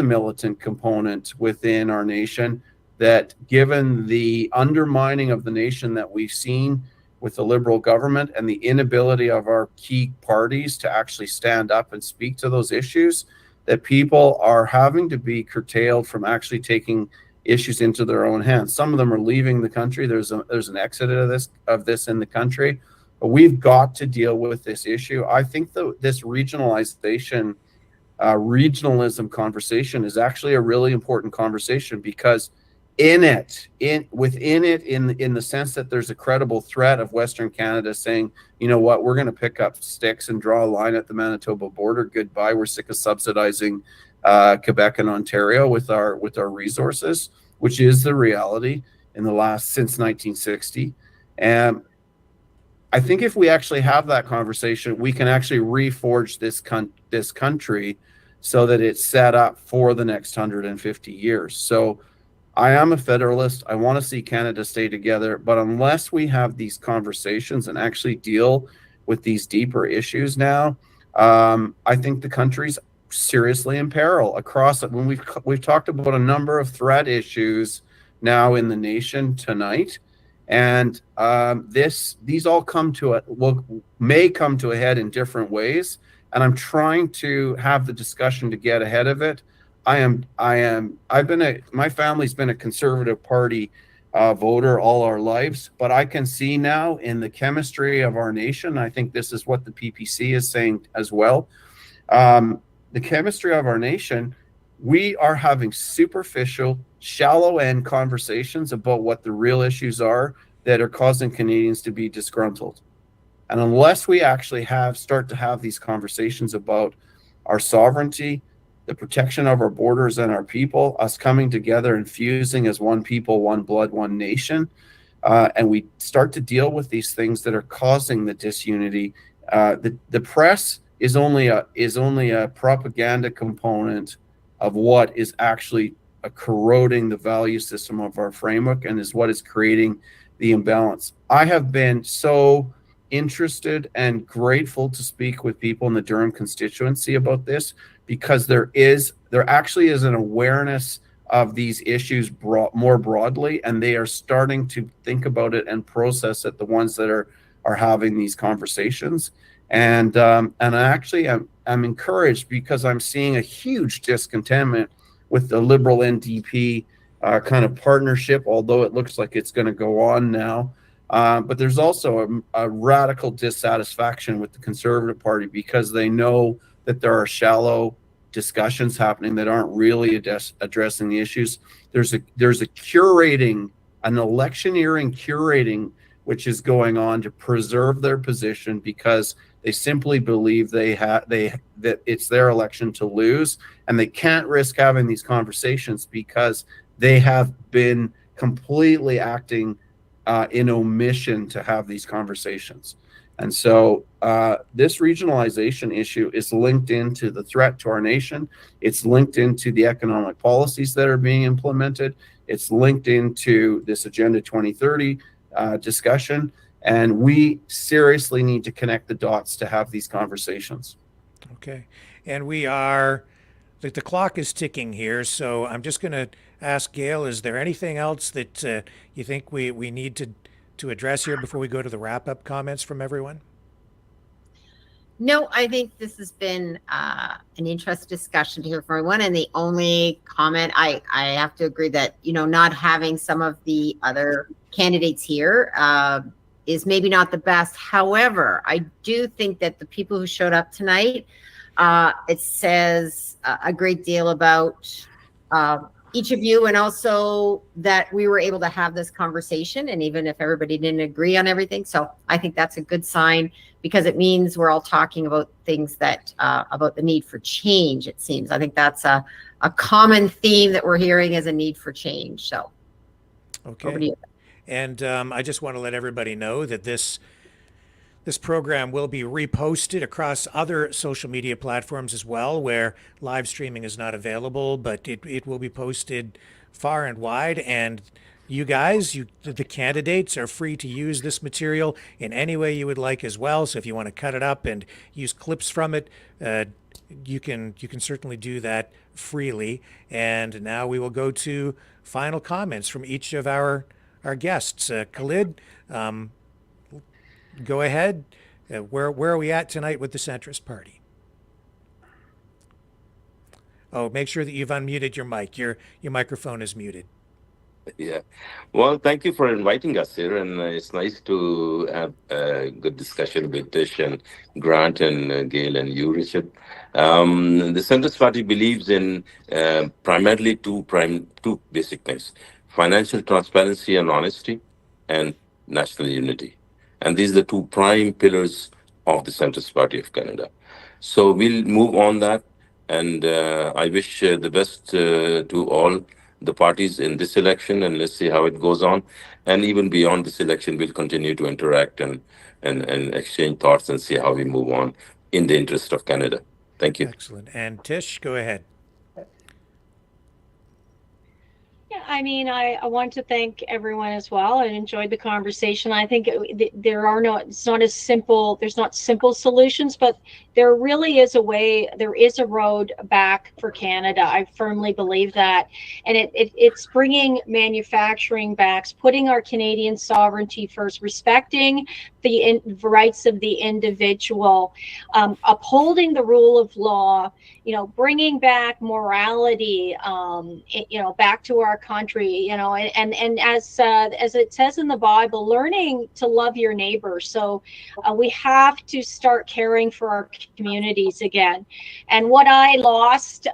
militant component within our nation that, given the undermining of the nation that we've seen with the Liberal government and the inability of our key parties to actually stand up and speak to those issues, that people are having to be curtailed from actually taking issues into their own hands. Some of them are leaving the country. There's an exit of this in the country. But we've got to deal with this issue. I think this regionalism conversation is actually a really important conversation, because within it, in the sense that there's a credible threat of Western Canada saying, you know what, we're going to pick up sticks and draw a line at the Manitoba border. Goodbye. We're sick of subsidizing Quebec and Ontario with our resources, which is the reality since 1960. And I think if we actually have that conversation, we can actually reforge this country so that it's set up for the next 150 years. So I am a federalist. I want to see Canada stay together. But unless we have these conversations and actually deal with these deeper issues now, I think the country's seriously in peril across it. When we've talked about a number of threat issues now in the nation tonight. And these all may come to a head in different ways, and I'm trying to have the discussion to get ahead of it. My family's been a Conservative Party voter all our lives, but I can see now in the chemistry of our nation, I think this is what the PPC is saying as well, the chemistry of our nation, we are having superficial, shallow end conversations about what the real issues are that are causing Canadians to be disgruntled. And unless we actually start to have these conversations about our sovereignty, the protection of our borders and our people, us coming together and fusing as one people, one blood, one nation, and we start to deal with these things that are causing the disunity, the press is only a propaganda component of what is actually corroding the value system of our framework and is what is creating the imbalance. I have been so interested and grateful to speak with people in the Durham constituency about this, because there actually is an awareness of these issues more broadly, and they are starting to think about it and process it, the ones that are having these conversations. And actually I'm encouraged, because I'm seeing a huge discontentment with the Liberal NDP kind of partnership, although it looks like it's going to go on now. But there's also a radical dissatisfaction with the Conservative Party, because they know that there are shallow discussions happening that aren't really addressing the issues. There's a curating, an electioneering curating, which is going on to preserve their position, because they simply believe that it's their election to lose, and they can't risk having these conversations because they have been completely acting in omission to have these conversations. And so this regionalization issue is linked into the threat to our nation. It's linked into the economic policies that are being implemented. It's linked into this Agenda 2030 discussion. And we seriously need to connect the dots to have these conversations. Okay. And the clock is ticking here, so I'm just going to ask Gail, is there anything else that you think we need to address here before we go to the wrap-up comments from everyone? No, I think this has been an interesting discussion to hear from everyone. And the only comment, I have to agree that, not having some of the other candidates here is maybe not the best. However, I do think that the people who showed up tonight, it says a great deal about each of you, and also that we were able to have this conversation, and even if everybody didn't agree on everything. So I think that's a good sign, because it means we're all talking about things that about the need for change, it seems. I think that's a common theme that we're hearing, is a need for change. So okay. Over to you. And I just want to let everybody know that this program will be reposted across other social media platforms as well, where live streaming is not available, but it will be posted far and wide. And you guys, the candidates, are free to use this material in any way you would like as well. So if you want to cut it up and use clips from it, you can certainly do that freely. And now we will go to final comments from each of our guests. Khalid, go ahead. Where are we at tonight with the centrist party? Oh, make sure that you've unmuted your mic. Your microphone is muted. Yeah. Well, thank you for inviting us here, and it's nice to have a good discussion with Tish and Grant and Gail and you, Richard. The centrist party believes in primarily two basic things: financial transparency and honesty, and national unity. And these are the two prime pillars of the Centrist Party of Canada. So we'll move on that. And I wish the best to all the parties in this election, and let's see how it goes on. And even beyond this election, we'll continue to interact and exchange thoughts and see how we move on in the interest of Canada. Thank you. Excellent. And Tish, go ahead. Yeah, I mean, I want to thank everyone as well, and enjoyed the conversation. I think there's not simple solutions, but there really is there is a road back for Canada. I firmly believe that. And it's bringing manufacturing back, putting our Canadian sovereignty first, respecting the rights of the individual, upholding the rule of law, bringing back morality, back to our country, and as it says in the Bible, learning to love your neighbor. So we have to start caring for our communities again. And what I lost,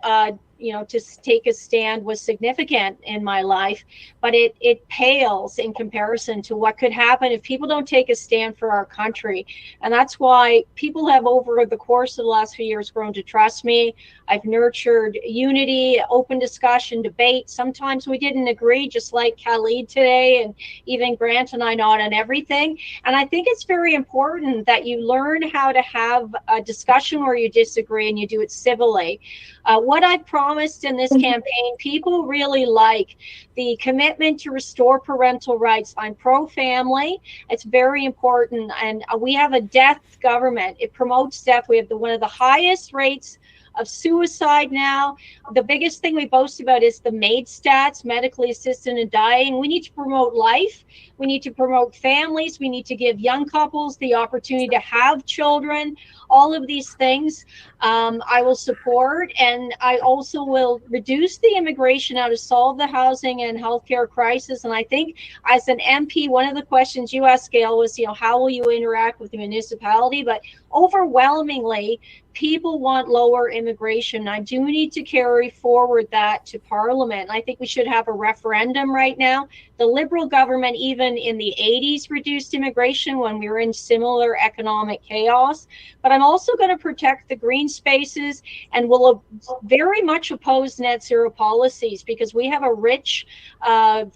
to take a stand was significant in my life, but it pales in comparison to what could happen if people don't take a stand for our country. And that's why people have, over the course of the last few years, grown to trust me. I've nurtured unity, open discussion, debate. Sometimes we didn't agree, just like Khalid today, and even Grant and I not on everything. And I think it's very important that you learn how to have a discussion where you disagree and you do it civilly. What I promised in this campaign, people really like the commitment to restore parental rights. I'm pro-family. It's very important. And we have a death government. It promotes death. We have one of the highest rates of suicide now. The biggest thing we boast about is the MAID stats, medically assisted in dying. We need to promote life. We need to promote families. We need to give young couples the opportunity to have children. All of these things I will support, and I also will reduce the immigration now to solve the housing and healthcare crisis. And I think as an MP, one of the questions you asked, Gail, was, how will you interact with the municipality? But overwhelmingly, people want lower immigration. I do need to carry forward that to Parliament. I think we should have a referendum right now. The Liberal government, even in the 80s, reduced immigration when we were in similar economic chaos. But I'm also going to protect the green spaces and will very much oppose net zero policies, because we have a rich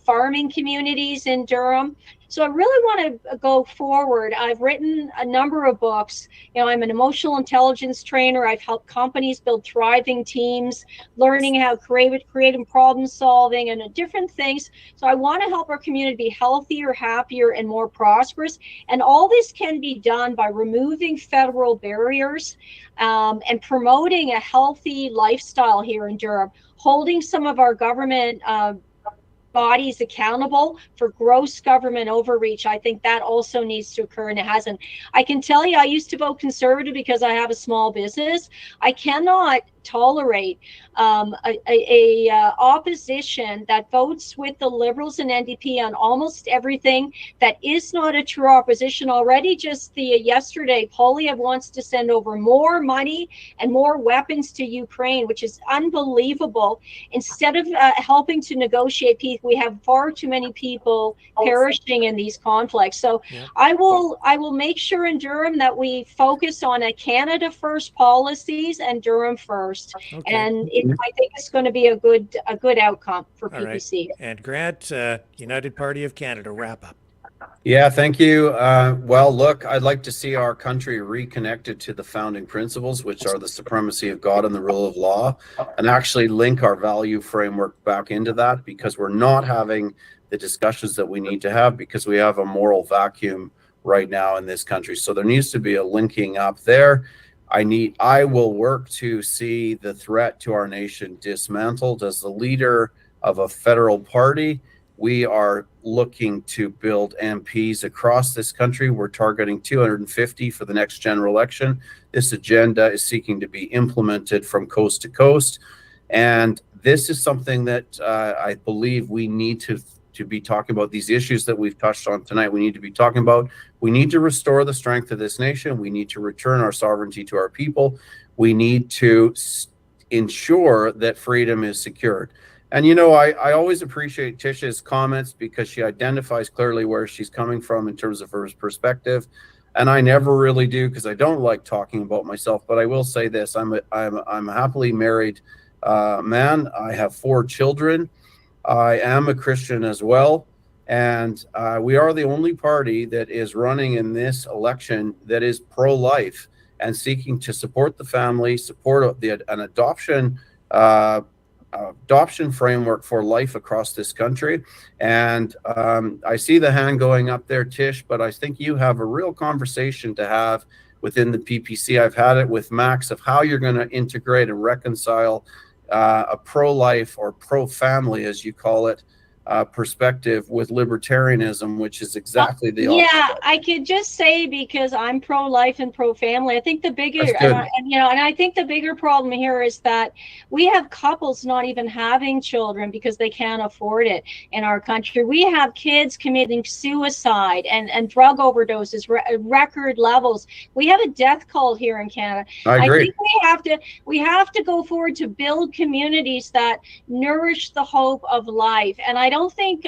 farming communities in Durham. So I really want to go forward. I've written a number of books. I'm an emotional intelligence trainer. I've helped companies build thriving teams, learning how creative problem solving and different things. So I want to help our community be healthier, happier, and more prosperous. And all this can be done by removing federal barriers and promoting a healthy lifestyle here in Durham, holding some of our government bodies accountable for gross government overreach. I think that also needs to occur, and it hasn't. I can tell you, I used to vote Conservative because I have a small business. I cannot tolerate opposition that votes with the Liberals and NDP on almost everything that is not a true opposition. Already just yesterday, Polyev wants to send over more money and more weapons to Ukraine, which is unbelievable. Instead of helping to negotiate peace, we have far too many people perishing in these conflicts. So yeah. I will make sure in Durham that we focus on a Canada first policies and Durham first. Okay. And I think it's going to be a good outcome for PPC. Right. And Grant, United Party of Canada, wrap up. Yeah, thank you. Well, look, I'd like to see our country reconnected to the founding principles, which are the supremacy of God and the rule of law, and actually link our value framework back into that, because we're not having the discussions that we need to have, because we have a moral vacuum right now in this country. So there needs to be a linking up there. I will work to see the threat to our nation dismantled. As the leader of a federal party, we are looking to build MPs across this country. We're targeting 250 for the next general election. This agenda is seeking to be implemented from coast to coast. And this is something that I believe we need to be talking about. These issues that we've touched on tonight, we need to be talking about. We need to restore the strength of this nation. We need to return our sovereignty to our people. We need to ensure that freedom is secured. And, I always appreciate Tisha's comments, because she identifies clearly where she's coming from in terms of her perspective. And I never really do, because I don't like talking about myself. But I will say this, I'm a happily married man. I have 4 children. I am a Christian as well, and we are the only party that is running in this election that is pro-life and seeking to support the family, support an adoption framework for life across this country. And I see the hand going up there, Tish, but I think you have a real conversation to have within the PPC. I've had it with Max of how you're going to integrate and reconcile a pro-life or pro-family, as you call it, perspective with libertarianism, which is exactly the opposite. Yeah, I could just say, because I'm pro-life and pro-family, I think the bigger, and I think the bigger problem here is that we have couples not even having children because they can't afford it in our country. We have kids committing suicide and drug overdoses, record levels. We have a death cult here in Canada. I agree. I think we have to go forward to build communities that nourish the hope of life. And I don't think,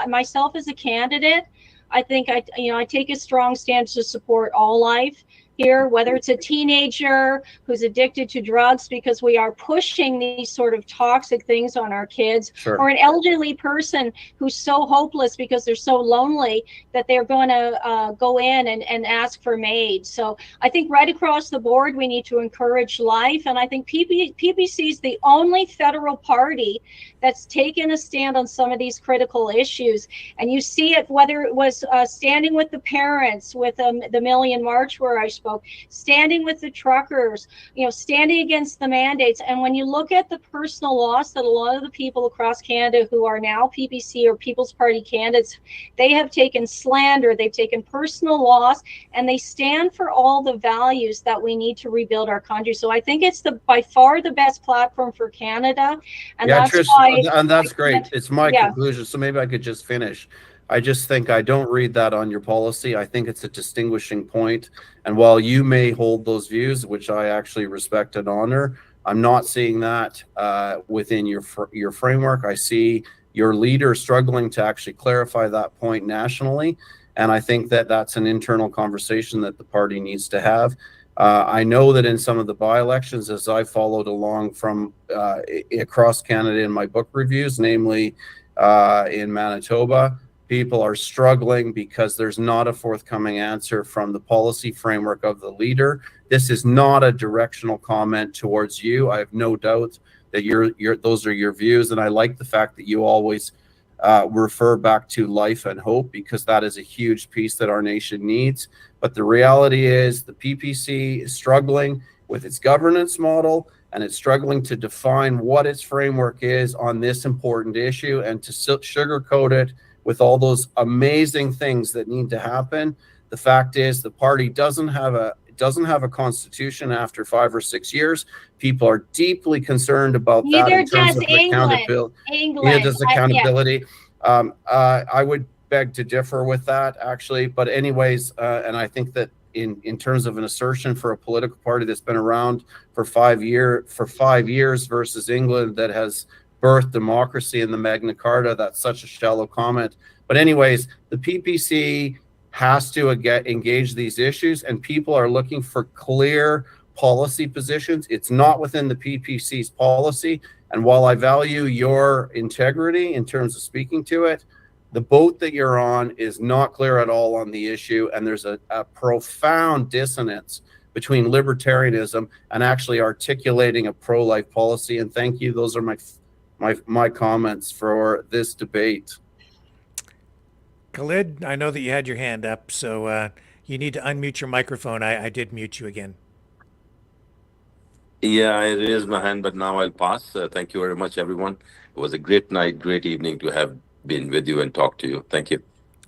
myself as a candidate, I think I take a strong stance to support all life here, whether it's a teenager who's addicted to drugs because we are pushing these sort of toxic things on our kids, Sure. or an elderly person who's so hopeless because they're so lonely that they're going to go in and ask for aid. So I think right across the board, we need to encourage life. And I think PPC is the only federal party that's taken a stand on some of these critical issues. And you see it, whether it was standing with the parents, with the Million March where I spoke, standing with the truckers, standing against the mandates. And when you look at the personal loss that a lot of the people across Canada who are now PPC or People's Party candidates, they have taken slander, they've taken personal loss, and they stand for all the values that we need to rebuild our country. So I think it's by far the best platform for Canada. And that's Trish, why, and that's great. It's my conclusion. So maybe I could just finish. I just think I don't read that on your policy. I think it's a distinguishing point. And while you may hold those views, which I actually respect and honor, I'm not seeing that within your framework. I see your leader struggling to actually clarify that point nationally. And I think that that's an internal conversation that the party needs to have. I know that in some of the by-elections, as I followed along from across Canada in my book reviews, namely in Manitoba, people are struggling because there's not a forthcoming answer from the policy framework of the leader. This is not a directional comment towards you. I have no doubt that those are your views, and I like the fact that you always refer back to life and hope, because that is a huge piece that our nation needs. But the reality is the PPC is struggling with its governance model, and it's struggling to define what its framework is on this important issue, and to sugarcoat it with all those amazing things that need to happen. The fact is the party doesn't have a constitution after 5 or 6 years. People are deeply concerned about that in terms of accountability. Neither does accountability. I would beg to differ with that, actually. But anyways, and I think that in terms of an assertion for a political party that's been around for 5 years versus England that has birthed democracy in the Magna Carta, that's such a shallow comment. But anyways, the PPC has to engage these issues, and people are looking for clear policy positions. It's not within the PPC's policy. And while I value your integrity in terms of speaking to it, the boat that you're on is not clear at all on the issue. And there's a profound dissonance between libertarianism and actually articulating a pro-life policy. And thank you. Those are my comments for this debate. Khalid, I know that you had your hand up, so you need to unmute your microphone. I did mute you again. Yeah, I raised my hand, but now I'll pass. Thank you very much, everyone. It was a great night, great evening to have been with you and talk to you. Thank you.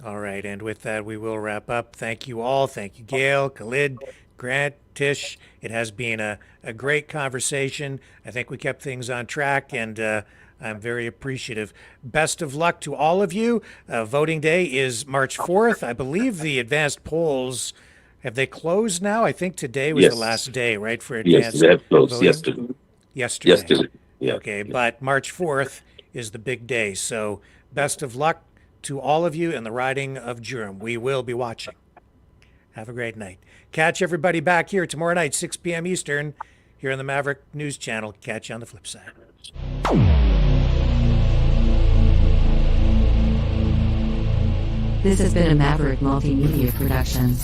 All right, and with that, we will wrap up. Thank you all. Thank you, Gail, Khalid, Grant, Tish. It has been a great conversation. I think we kept things on track, and I'm very appreciative. Best of luck to all of you. Voting day is March 4th. I believe the advanced polls, have they closed now? I think today was the last day, right, for advanced Yes, they have closed voting? yesterday. Yesterday. Yeah. Okay, but March 4th is the big day. So best of luck to all of you in the riding of Durham. We will be watching. Have a great night. Catch everybody back here tomorrow night, 6 p.m. Eastern, here on the Maverick News Channel. Catch you on the flip side. This has been a Maverick Multimedia production.